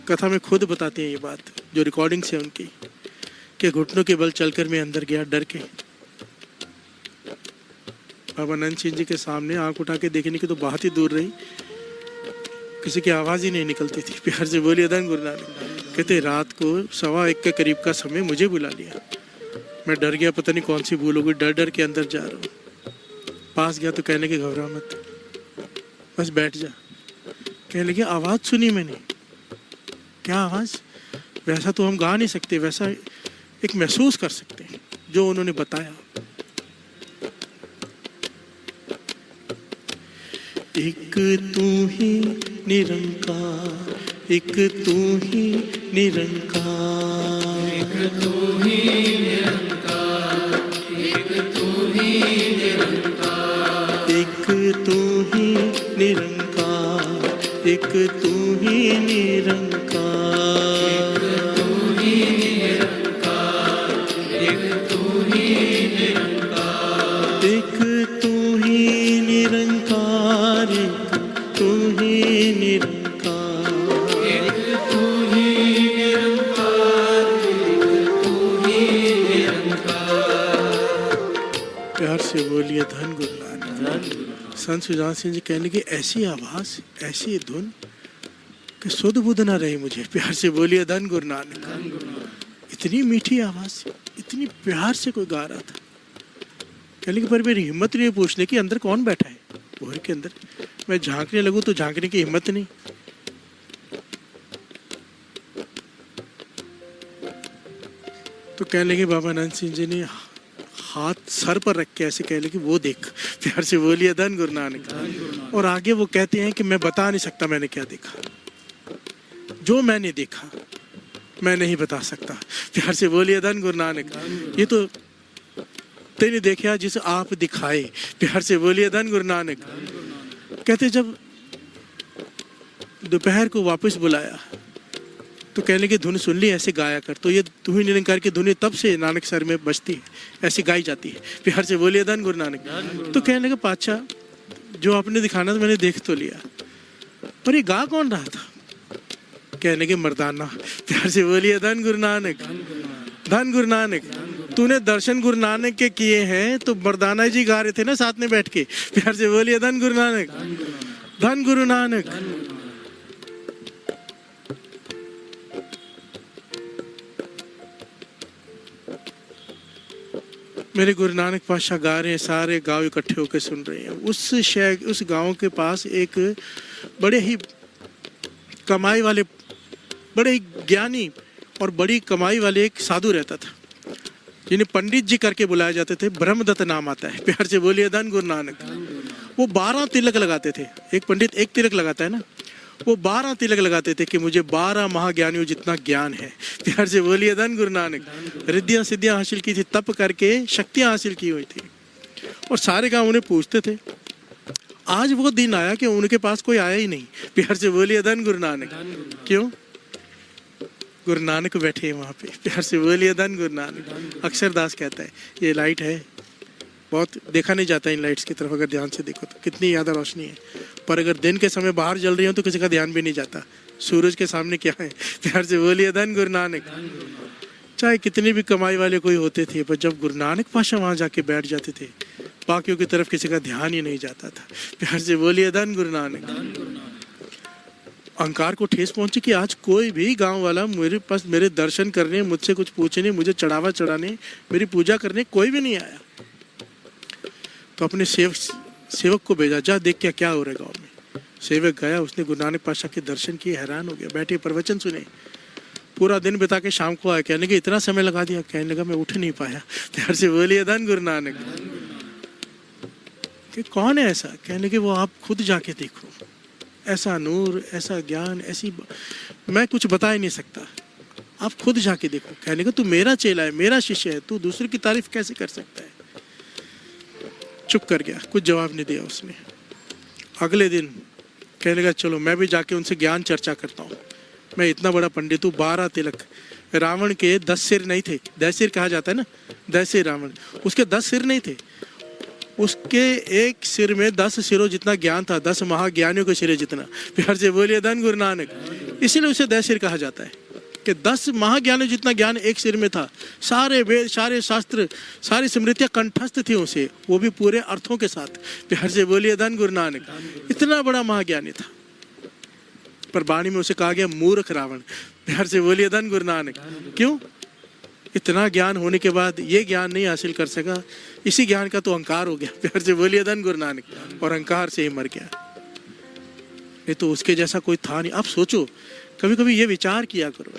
कथा में खुद बताते हैं ये बात, जो रिकॉर्डिंग है उनकी, कि घुटनों के बल चलकर मैं अंदर गया डर के। बाबा नंद सिंह जी के सामने आंख उठा के देखने की तो बात ही दूर रही, किसी की आवाज ही नहीं निकलती थी। प्यार से बोलिए धन गुरु नानक। कहते रात को 1:15 के करीब का समय मुझे बुला लिया। मैं डर गया, पता नहीं कौन सी भूल हो गई, डर डर के अंदर जा रहा हूँ। पास गया तो कहने के घबरा मत, बस बैठ जा। कहने लगे आवाज सुनी मैंने। क्या आवाज? वैसा तो हम गा नहीं सकते, वैसा एक महसूस कर सकते हैं जो उन्होंने बताया। एक तू ही निरंकार, एक तू ही निरंकार, एक तू ही निरंकार, एक तू ही निरंकार, एक तू ही निरंकार, एक तू ही निरंकार, एक तू ही निरंकार, एक तू ही निरंकार, एक तू ही निरंकार, एक तू ही निरंकार, एक तू ही निरंकार, एक तू ही निरंकार। प्यार से बोलिए धन गुरु नानक। संत सुजान सिंह जी कहने की ऐसी आवाज, ऐसी धुन कि सुध बुध ना रही मुझे। प्यार से बोलिए धन गुरु नानक। इतनी मीठी आवाज, इतनी प्यार से कोई गा रहा था। कहने की पर मेरी हिम्मत नहीं पूछने की अंदर कौन बैठा है भोर के अंदर। मैं झांकने लगूं तो झांकने की हिम्मत नहीं। तो कहने लगे बाबा नंद सिंह जी ने हाथ सर पर रख के ऐसे कह लगे वो देख। प्यार से बोलिए धन गुरु नानक। और आगे वो कहते हैं कि मैं बता नहीं सकता मैंने क्या देखा, जो मैंने देखा मैं नहीं बता सकता। प्यार से बोलिए धन गुरु नानक। ये तो तेने देखा जिसे आप दिखाए। प्यार से बोलिए धन गुरु नानक। कहते जब दोपहर को वापस बुलाया तो कहने की धुन सुन ली, ऐसे गाया कर। तो ये तू ही निरंकार की धुन तब से नानक सर में बजती है, ऐसी गाई जाती है। प्यार से बोलिए धन गुरु नानक। तो कहने लगा पातशाह जो आपने दिखाना था मैंने देख तो लिया, पर ये गा कौन रहा था? कहने के मर्दाना। प्यार से बोलिए धन गुरु नानक, धन गुरु नानक। तूने दर्शन गुरु नानक के किए हैं तो मर्दाना जी गा रहे थे ना साथ में बैठ के। प्यार से बोलिए धन गुरु नानक, धन गुरु नानक। मेरे गुरु नानक पातशाह गा रहे हैं, सारे गांव इकट्ठे होकर सुन रहे हैं। उस गांव के पास एक बड़े ही कमाई वाले, बड़े ही ज्ञानी और बड़ी कमाई वाले एक साधु रहता था, जिन्हें पंडित जी करके बुलाए जाते थे। ब्रह्मदत्त नाम आता है। प्यार से बोलिए धन गुरु नानक। वो 12 तिलक लगाते थे। एक पंडित एक तिलक लगाता है ना, वो 12 तिलक लगाते थे कि मुझे 12 महाज्ञानियों जितना ज्ञान है। प्यार से बोलिए धन गुरु नानक। रिद्धियां सिद्धियां हासिल की थी, तप करके शक्तियां हासिल की हुई थी, और सारे गांव उन्हें पूछते थे। आज वो दिन आया कि उनके पास कोई आया ही नहीं। प्यार से बोलिए धन गुरु नानक। क्यों? गुरु नानक बैठे हैं वहाँ पे। प्यार से बोलिए धन गुरु नानक। अक्षरदास कहता है ये लाइट है, बहुत देखा नहीं जाता इन लाइट्स की तरफ, अगर ध्यान से देखो तो कितनी ज़्यादा रोशनी है, पर अगर दिन के समय बाहर जल रही हो तो किसी का ध्यान भी नहीं जाता। सूरज के सामने क्या है? प्यार से बोलिए धन गुरु नानक। चाहे कितनी भी कमाई वाले कोई होते थे, पर जब गुरु नानक पातशाह वहाँ जाके बैठ जाते थे, बाकियों की तरफ किसी का ध्यान ही नहीं जाता था। प्यार से बोलिए धन गुरु नानक। अहंकार को ठेस पहुंची कि आज कोई भी गांव वाला मेरे पास मेरे दर्शन करने, मुझसे कुछ पूछने, मुझे चढ़ावा चढ़ाने, मेरी पूजा करने कोई भी नहीं आया। तो अपने सेवक को भेजा, जा देख क्या हो रहा है गाँव में। सेवक गया, उसने गुरु नानक पातशाह के दर्शन किए, हैरान हो गया, बैठे प्रवचन सुने, पूरा दिन बिता के शाम को आया। कहने लगे इतना समय लगा दिया। कहने लगा मैं उठ नहीं पाया। प्यार से बोलिए धन गुरु नानक। कि कौन है ऐसा? कहने लगे वो आप खुद जाके देखो, ऐसा नूर, ऐसा ज्ञान, ऐसी मैं कुछ बता ही नहीं सकता, आप खुद जाके देखो। कहने लगा तू मेरा चेला है, मेरा शिष्य है, तू दूसरे की तारीफ कैसे कर सकता है? चुप कर गया, कुछ जवाब नहीं दिया उसने। अगले दिन कहने लगा चलो मैं भी जाके उनसे ज्ञान चर्चा करता हूँ। मैं इतना बड़ा पंडित हूँ, 12 तिलक, रावण के 10 सिर नहीं थे, 10 सिर कहा जाता है ना, 10 सिर रावण, उसके 10 सिर नहीं थे, उसके एक सिर में 10 सिरों जितना ज्ञान था, 10 महाज्ञानियों के सिरे जितना। प्यार से बोलिए धन गुरु नानक। इसीलिए उसे 10 सिर कहा जाता है कि 10 महाज्ञानियों जितना ज्ञान एक सिर में था। सारे वेद, सारे शास्त्र, सारी स्मृतियां कंठस्थ थी उसे, वो भी पूरे अर्थों के साथ। प्यार से बोलिए धन गुरु नानक। इतना बड़ा महाज्ञानी था, पर वाणी में उसे कहा गया मूर्ख रावण। प्यार से बोलिए धन गुरु नानक। क्यों? इतना ज्ञान होने के बाद ये ज्ञान नहीं हासिल कर सका, इसी ज्ञान का तो अहंकार हो गया। प्यार से बोलिए धन गुरु नानक। और अहंकार से ही मर गया, नहीं तो उसके जैसा कोई था नहीं। आप सोचो, कभी कभी ये विचार किया करो,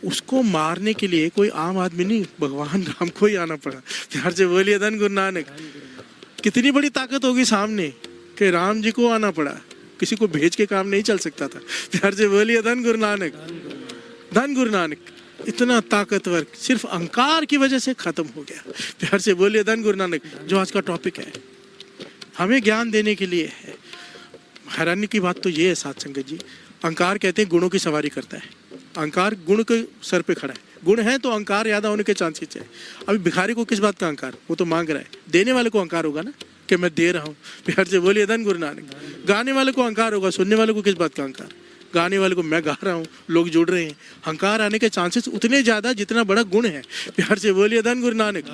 उसको मारने के लिए कोई आम आदमी नहीं, भगवान राम को ही आना पड़ा। प्यार से बोलिए धन गुरु नानक। कितनी बड़ी ताकत होगी सामने कि राम जी को आना पड़ा, किसी को भेज के काम नहीं चल सकता था। प्यार से बोलिए धन गुरु नानक। धन गुरु नानक इतना ताकतवर सिर्फ अहंकार की वजह से खत्म हो गया। प्यार से बोलिए धन गुरु नानक। जो आज का टॉपिक है, हमें ज्ञान देने के लिए है। हैरानी की बात तो ये है साथ संगत जी, अहंकार कहते हैं गुणों की सवारी करता है। अहंकार गुण के सर पे खड़ा है, गुण है तो अहंकार ज्यादा होने के चांसेस है। अभी भिखारी को किस बात का अहंकार? वो तो मांग रहा है, देने वाले को अहंकार होगा ना कि मैं दे रहा हूँ। प्यार से बोलिए धन गुरु नानक। गाने वाले को अहंकार होगा, सुनने वाले को किस बात का अहंकार? गाने वाले को मैं गा रहा हूँ, लोग जुड़ रहे हैं। अहंकार आने के चांसेस उतने ज्यादा जितना बड़ा गुण है। प्यार से बोलिए धन गुरु नानक।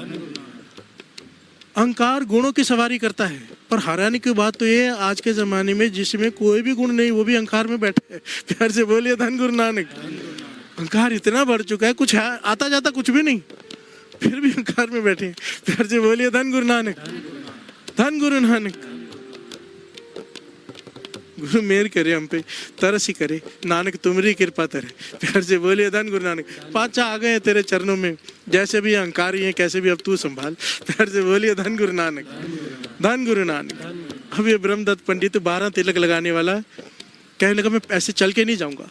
अहंकार गुणों की सवारी करता है, पर हैरानी की बात तो ये है आज के जमाने में जिसमें कोई भी गुण नहीं, वो भी अहंकार में बैठा है। प्यार से बोलिए धन गुरु नानक। अहंकार इतना बढ़ चुका है, कुछ आता जाता कुछ भी नहीं, फिर भी अहंकार में बैठे हैं। प्यार से बोलिए धन गुरु नानक। धन गुरु नानक। गुरु मेहर करे हम पे, तरस ही करे, नानक तुम्हारी कृपा करे। प्यार से बोलिए धन गुरु नानक। पाचा आ गए तेरे चरणों में, जैसे भी अहंकारी है कैसे भी अब तू संभाल। प्यार से बोलिए धन गुरु नानक। धन गुरु नानक। अब ये ब्रह्मदत्त पंडित 12 तिलक लगाने वाला कहने लगा मैं ऐसे चल के नहीं जाऊंगा।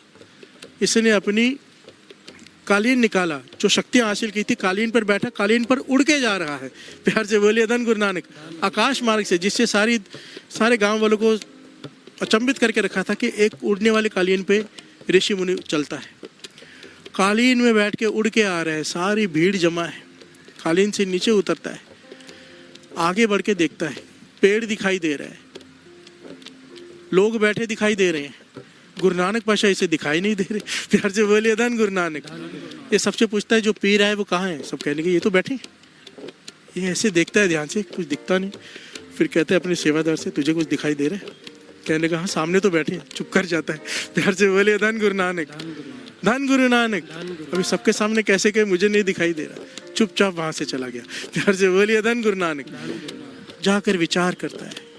इसने अपनी कालीन निकाला, जो शक्तियां हासिल की थी, कालीन पर बैठा, कालीन पर उड़ के जा रहा है। प्यार से बोलिए धन गुरु नानक। आकाश मार्ग से, जिससे सारे गांव वालों को अचंभित करके रखा था कि एक उड़ने वाले कालीन पे ऋषि मुनि चलता है। कालीन में बैठ के उड़ के आ रहा है, सारी भीड़ जमा है। कालीन से नीचे उतरता है, आगे बढ़ के देखता है, पेड़ दिखाई दे रहा है, लोग बैठे दिखाई दे रहे हैं। गुरु नानक पातशाह इसे दिखाई नहीं दे रहे। प्यार से बोलिए धन गुरु नानक। ये सबसे पूछता है जो पी रहा है वो कहाँ है? सब कहने के ये तो बैठे। ये ऐसे देखता है ध्यान से, कुछ दिखता नहीं। फिर कहते हैं अपने सेवादार से तुझे कुछ दिखाई दे रहा है? कहने का हाँ सामने तो बैठे हैं। चुप कर जाता है। प्यार से बोलिए धन गुरु नानक। धन गुरु नानक। अभी सबके सामने कैसे कहे मुझे नहीं दिखाई दे रहा, चुपचाप वहां से चला गया। प्यार से बोलिए धन गुरु नानक। जाकर विचार करता है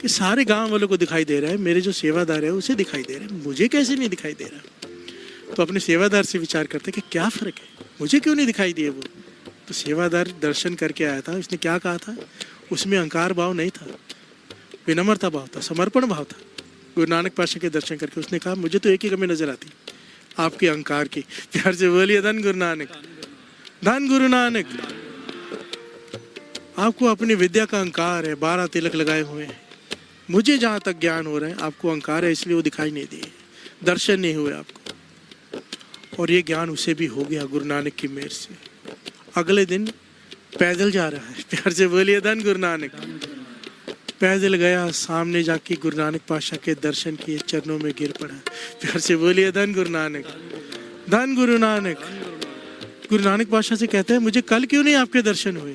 कि सारे गांव वालों को दिखाई दे रहा है, मेरे जो सेवादार है उसे दिखाई दे रहा है, मुझे कैसे नहीं दिखाई दे रहा? तो अपने सेवादार से विचार करते कि क्या फर्क है, मुझे क्यों नहीं दिखाई दिए वो? तो सेवादार दर्शन करके आया था, उसने क्या कहा था? उसमें अहंकार भाव नहीं था, विनम्रता भाव था, समर्पण भाव था। गुरु नानक पातशाह के दर्शन करके उसने कहा मुझे तो एक ही कमी नजर आती, आपके अहंकार की। प्यार से बोलिए धन गुरु नानक। धन गुरु नानक। आपको अपनी विद्या का अहंकार है, 12 तिलक लगाए हुए हैं। मुझे जहाँ तक ज्ञान हो रहा है आपको अहंकार है, इसलिए वो दिखाई नहीं दिए, दर्शन नहीं हुए आपको। और ये ज्ञान उसे भी हो गया गुरु नानक की मेहर से। अगले दिन पैदल जा रहा है। प्यार से बोलिए धन गुरु नानक। पैदल गया, सामने जाके गुरु नानक पातशाह के दर्शन किए, चरणों में गिर पड़ा। प्यार से बोलिए धन गुरु नानक। धन गुरु नानक। गुरु नानक पातशाह से कहते हैं मुझे कल क्यों नहीं आपके दर्शन हुए?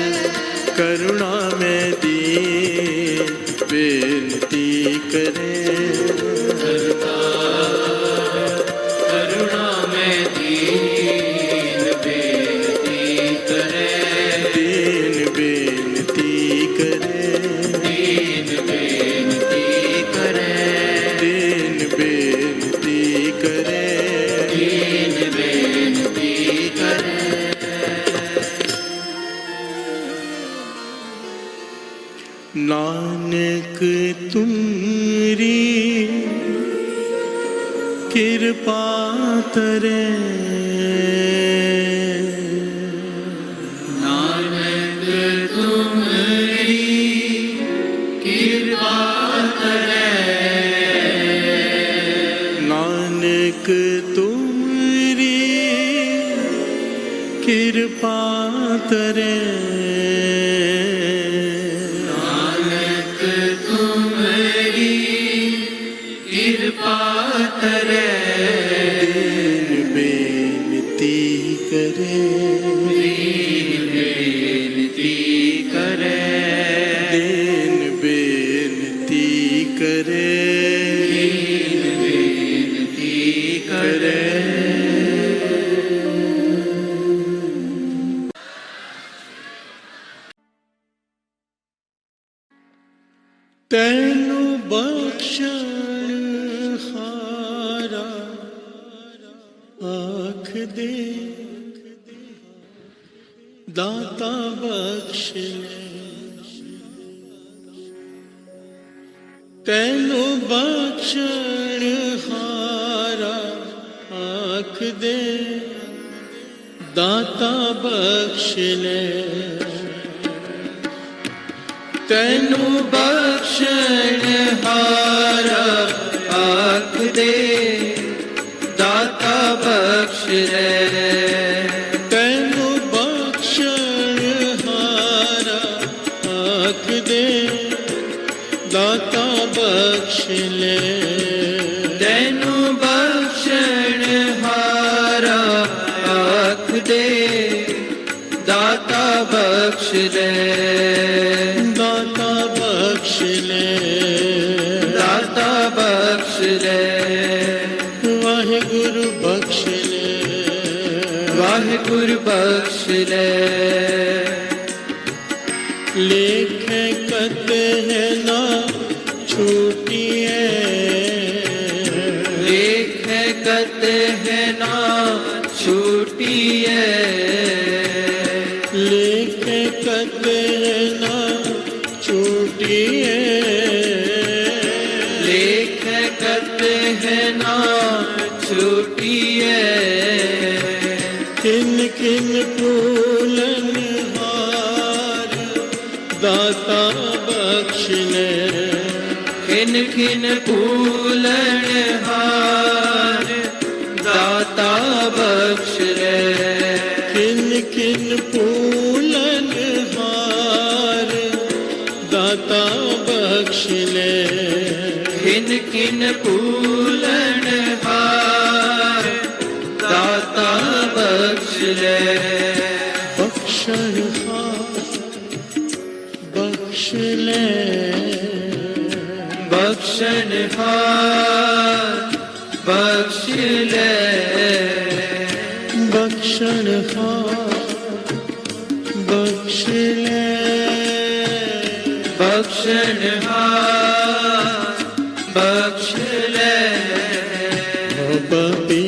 करुणा में दीन बेनती करे, करुणा में दीन बेनती करे, दीन बेनती करे, दीन बेनती करे, दीन बेनती करे, दीन बेनती करे। नानक तुमरी कृपा तरे, नानक तुम्हारी कृपा करे, नानक तुमरी कृपा तरे, नानक तुम्हारी कृपा करे, दीन बेनती करे, दीन बेनती करे, दीन बेनती करे, दीन बेनती करे। तैनु बख्शण हारा आँख दे, दाता बख्श ले, तैनु बख्शण हारा आँख दे, दाता बख्श ले, तैनु बख्शण हारा आँख दे, दाता बख्श ले, तैनु बख्शण हारा आँख दे, दाता बख्श ले, तैनु बख्शण हारा आँख दे, दाता बख्श ले, दाता बख्श ले, दाता बख्श ले, वाहिगुरु बख्श ले, वाहिगुरु बख्श ले, लेख कत है ना छूटिए, लेख कत है ना छूटिए, लेख कत है ना छूटिए, लेख कत है ना छूटिए, किन किन फूलन हार दाता बख्श ले, खिन खिन फूलन हार दाता बख्श ले, किन किन फूलन हार दाता बख्श ले, खिन खिन फूलन हार दाता बख्श ले, बख्शण हार बख्श ले, बख्शन हार बख्श ले, बख्शण हार बख्श ले, बख्शन हार बख्श ले, बाबे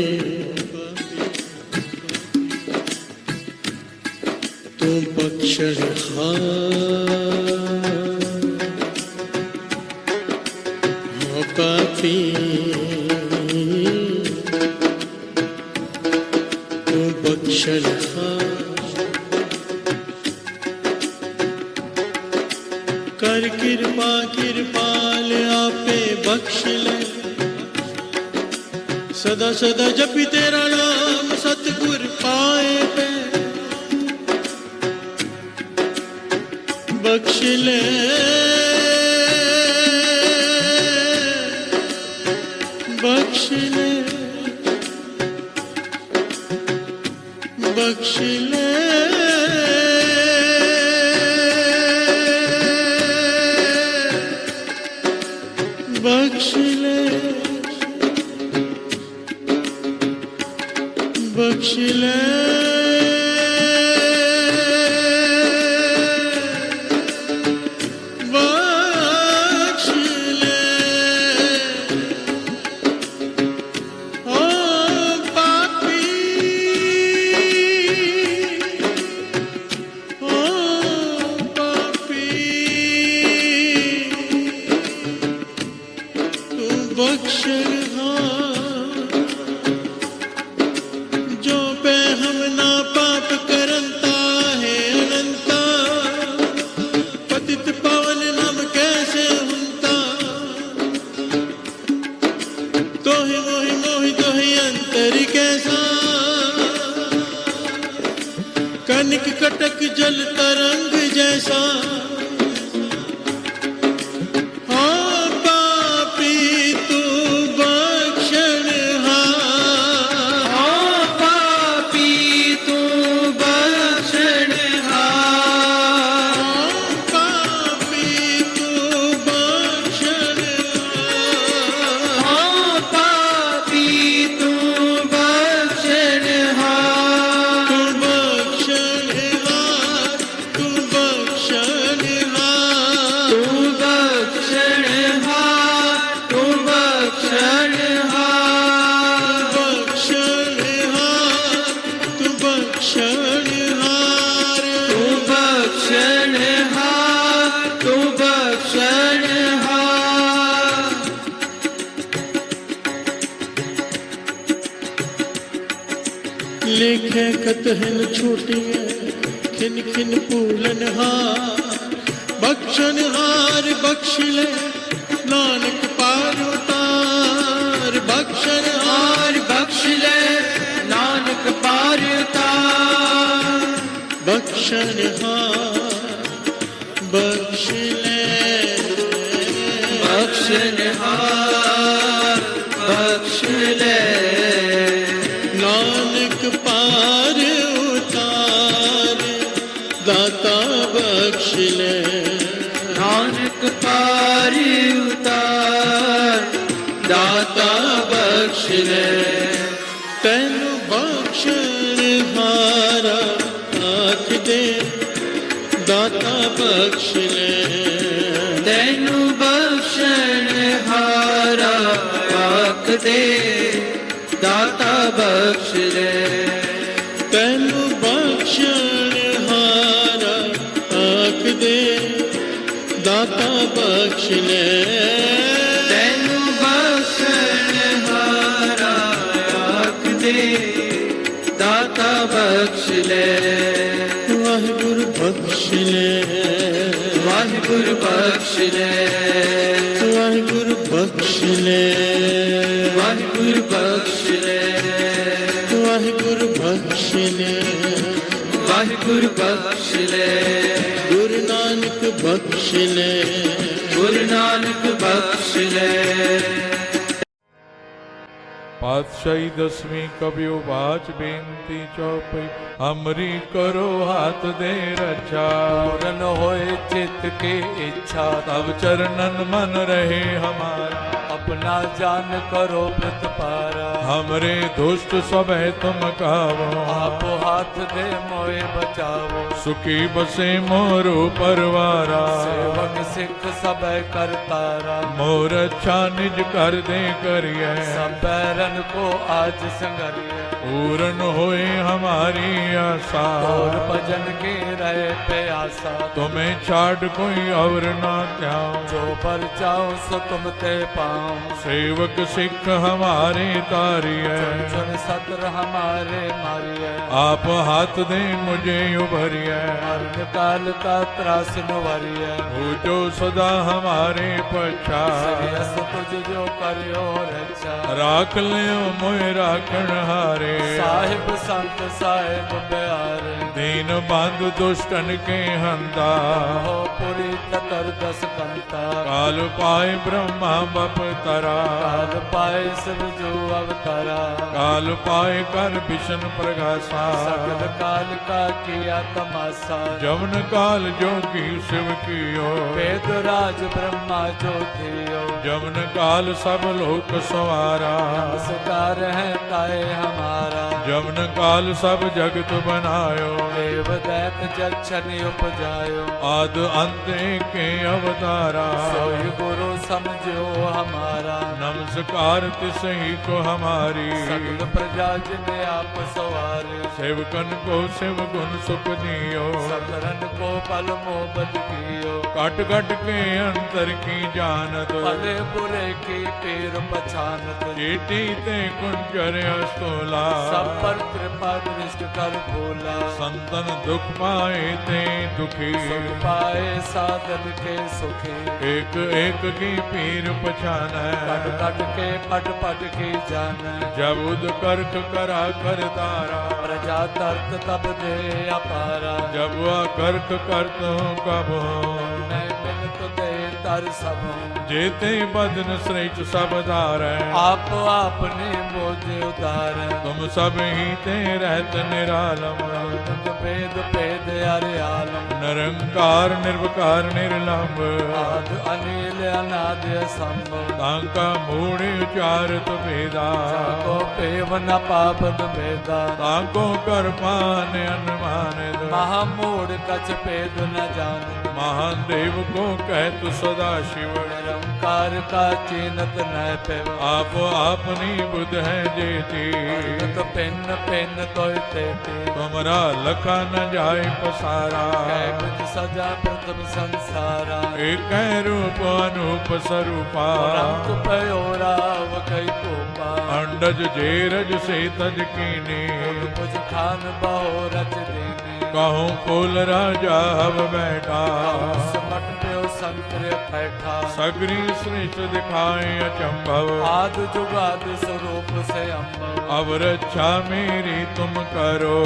तू बख्शण हार पापी, तू बख्शण हार, कर कृपा कृपाल आपे बख्श ले, सदा सदा जपी तेरा नाम सतगुर पाए पे, बख्श ले, बख्श ले, बख्श ले, बख्श ले, बख्श ले, बख्श ले, ओ पापी, ओ पापी, तू बख्शनहार, जो पे हम ना पाप करंता है अनंता, पतित पावन नाम कैसे हुंता, तो ही मोहि मोहि तो ही अंतर कैसा, कनिक कटक जल तरंग जैसा, हाँ पापी तू बख्शनहार, ओ पापी तू बख्शनहार, पापी तू बख्शनहार, ओ पापी तू बख्शनहार, तू बख्शनहार, तू बख्शनहार, तू बख्शनहार, तू बख्शनहार, बख्शनहार, तू बख्शनहार, तू बख्शनहार, तू बख्शनहार। लिखे खत हिन छूटिए, खिन खिन पूलनहार, बख्शनहार बख्श ले, नानक पार उतार, बख्शनहार और बख्श ले नानक पार उतार, बख्शनहार बख्श ले, बख्शनहार बख्श ले, नानक पार उतार, दाता बख्श ले, नानक पार उतार, दाता बख्श ले, तैनु बख्शनहारा आख दे, दाता बख्श ले, तैनु बख्शनहारा आख दे, दाता बख्श ले, तैनु बख्शनहारा आख दे, दाता बख्श ले, तैनु बख्शनहारा आख दे, दाता बख्श ले, वाहिगुरु बख्श ले, वाहिगुरु बख्श ले, वाहिगुरु बख्श ले, वाहिगुरु बख्श ले, वाहिगुरु बख्श ले, वाहिगुरु बख्श ले, गुरु नानक बख्श ले, गुरु नानक बख्श ले। पातशाही दसवीं कबियो बाच बेनती चौपई, हमरी करो हाथ दे रक्षा, पूरन होए चित के इच्छा, तब चरणन मन रहे हमारा, अपना जान करो प्रतपारा, हमरे दुष्ट सब है तुम कावो, आप हाथ दे मोए बचावो, सुखी बसे मोरो परवारा, सेवक सिख सब करतारा, मोर अच्छा निज कर दे करिए, सब बैरन को आज संगरिए, पूरन होए हमारी आशा, और भजन के रहे प्यासा, तुम्हें छाड़ कोई और ना त्याओ, जो पर जाओ सो तुम ते पाओ, सेवक सिख हमारे तारिए, चुन सत्र हमारे मारिए, आप हाथ दे मुझे उभरिए, मरण काल का त्रास नुवरिए, हो जो सदा हमारे पछा, तुझ जो करियो रक्षा, राख लियो मोए राखण हारे, साहिब संत साहिब प्यारे। दीन बंधु दुष्टन के हंता हो पुरी ततर दस कंता काल पाए ब्रह्मा बप तरा काल पाए सब जो अवतारा काल पाए कर विष्णु प्रगासा सकल काल का किया तमाशा जमन काल जोगी शिव कियो वेद राज ब्रह्मा जो थियो जमन काल सब लोक सवारा नमस्कार है ताए हमारा जमन काल सब जगत बनायो देव दैत जक्षण उपजायो आद अंत के अवतारा सोई गुरु समझो हमारा नमस्कार तिसही को हमारी सकल प्रजा जिने आप सवारे सेवकन को शिव गुण सुख दियो सकरन को पल मोहब्बत कियो कट कट के अंतर की जानत भले बुरे की पीर पछानत चीटी ते कुंजर अस्तोला सब पर कृपा दृष्ट कर भोला संतन दुख पाए ते दुखी सुख पाए साधन के सुखी एक एक की पीर पछान कट कट के पट पट की जान जब उद कर्क करा कर तारा प्रजा तर्क तब दे अपारा जब वह कर्क करत हूँ कब मैं मिलत दे तर सब जेते बदन श्रेष्ठ सब धार आप आपने मोजे उदार तुम सब ही ते रहत निरालम भेद भेद अरे आलम निरंकार निर्विकार निर्लंब आद अनिल अनाद संभव तांका मूढ़ उचारत भेदा को पेव न पापद भेदा तांको कर पान अनुमानित महामूढ़ कछ भेद न जान महादेव को कह तु सदा शिव निरंकार का चीनत न पेव आप अपनी बुध है जेती तो पेन पेन तो तेती तुमरा लखा न जाए पसारा कै कुछ सजा प्रथम संसारा एक रूप अनूप स्वरूपा रंग पयोराव कई कोपा अंडज जेरज से तज कीने कुछ खान बहो रच देने कहूँ कुल राजा हव बैठा समट पे संकर बैठा सगरी श्रेष्ठ दिखाए अचंभव आद जुगाद स्वरूप से अम्बव अब रक्षा मेरी तुम करो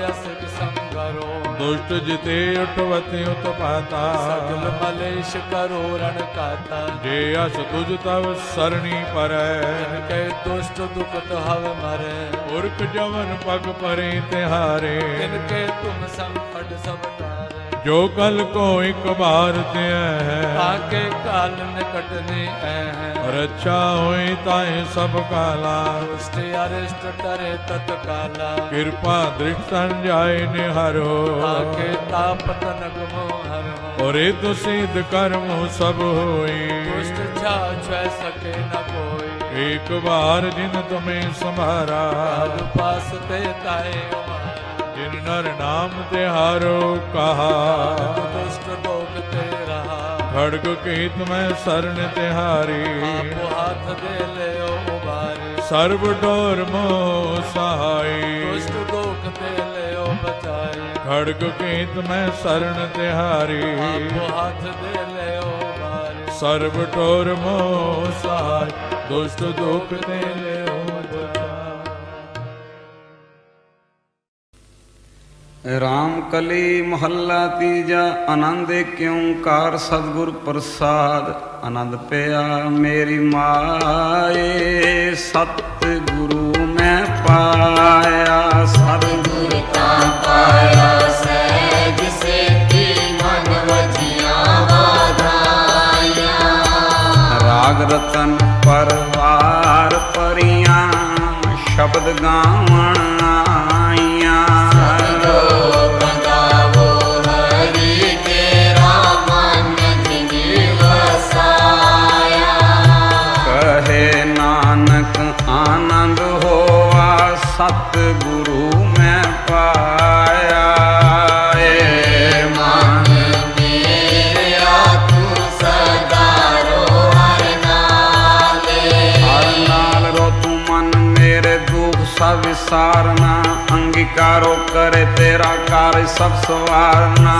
असक संगरो दुष्ट जिते उठवते उत्पाता सगल मलेश करो रण काता जे अस तुझ तव सरणी पर जिनके दुष्ट दुखत हव मरे उर्ख जवन पग परे तिहारे जिनके तुम संकट सब तारे जो कल को एक बार ते है आके काल निकटने है रक्षा होई ताए सब काला दुष्ट अरिष्ट टरे तत्काला कृपा दृष्ट जाय निहारो आके तापत नगमो हरो और तो सिद्ध कर्म सब होई दुष्ट छा छह सके न कोई एक बार जिन तुम्हें संभारा काल पास ते ताए उमारा जिन नर नाम तिहारो कहा दुष्ट लोग ते रहा खड़ग कीत में शरण तिहारी आपो हाथ दे ले उबारी सर्व डोर मोह सहाय दुष्ट लोग ते ले बचाई खड़ग कीत में शरण तिहारी आपो हाथ दे ले उबारी सर्व डोर मोह सहाय दुष्ट दुख ते ले राम कली मोहल्ला तीजा आनंद क्यों कार सतगुर प्रसाद आनंद पिया मेरी माए सतगुरु में पाया सतगुरु का पाया सहज से की मन वजिया वाधाया राग रतन परवार परियां शब्द गावण आइया आनंद होवा सतगुरु में पाया मन मेरा तू सदा रो हर नाल रो तू मन मेरे दुख सब विसारना अंगीकारो करे तेरा कार्य सब सवारना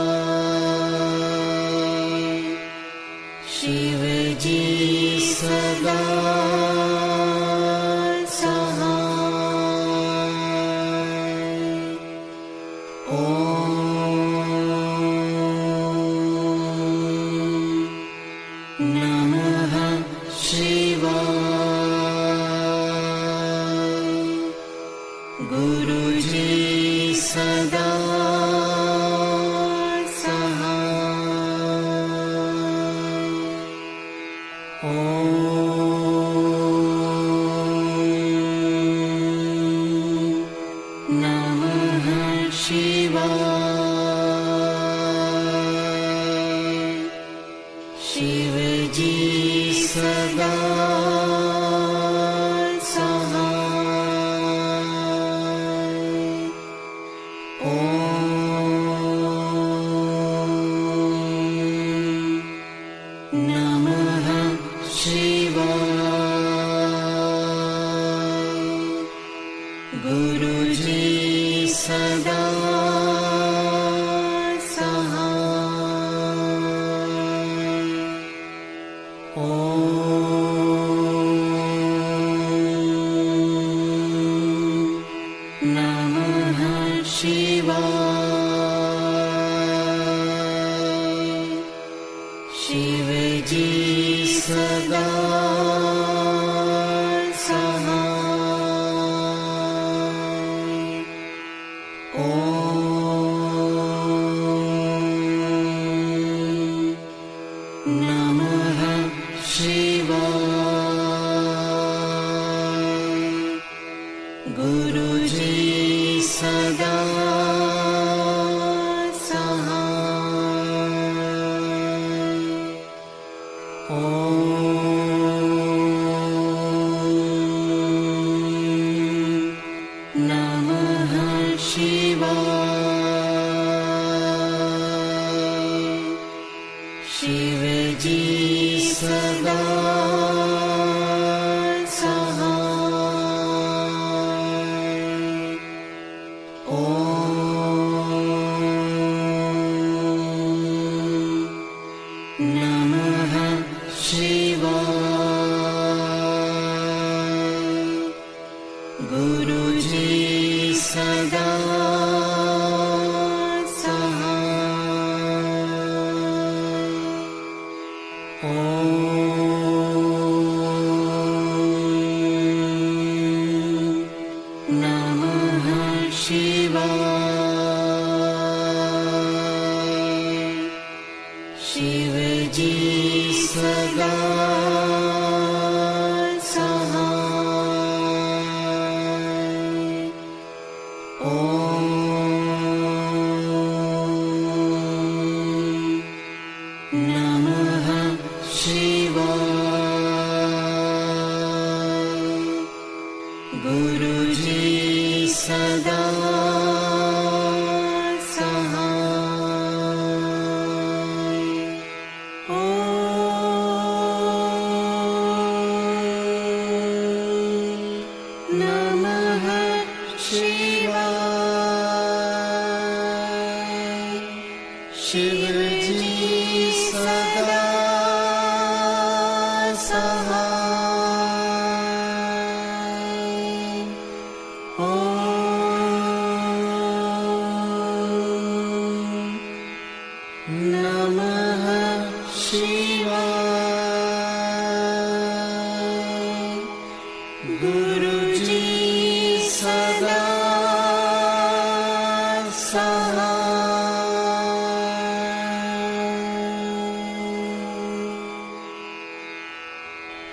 शिव जी सदा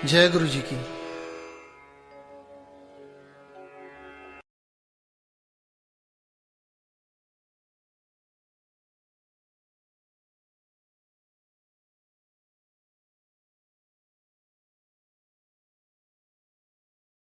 जय गुरु जी की।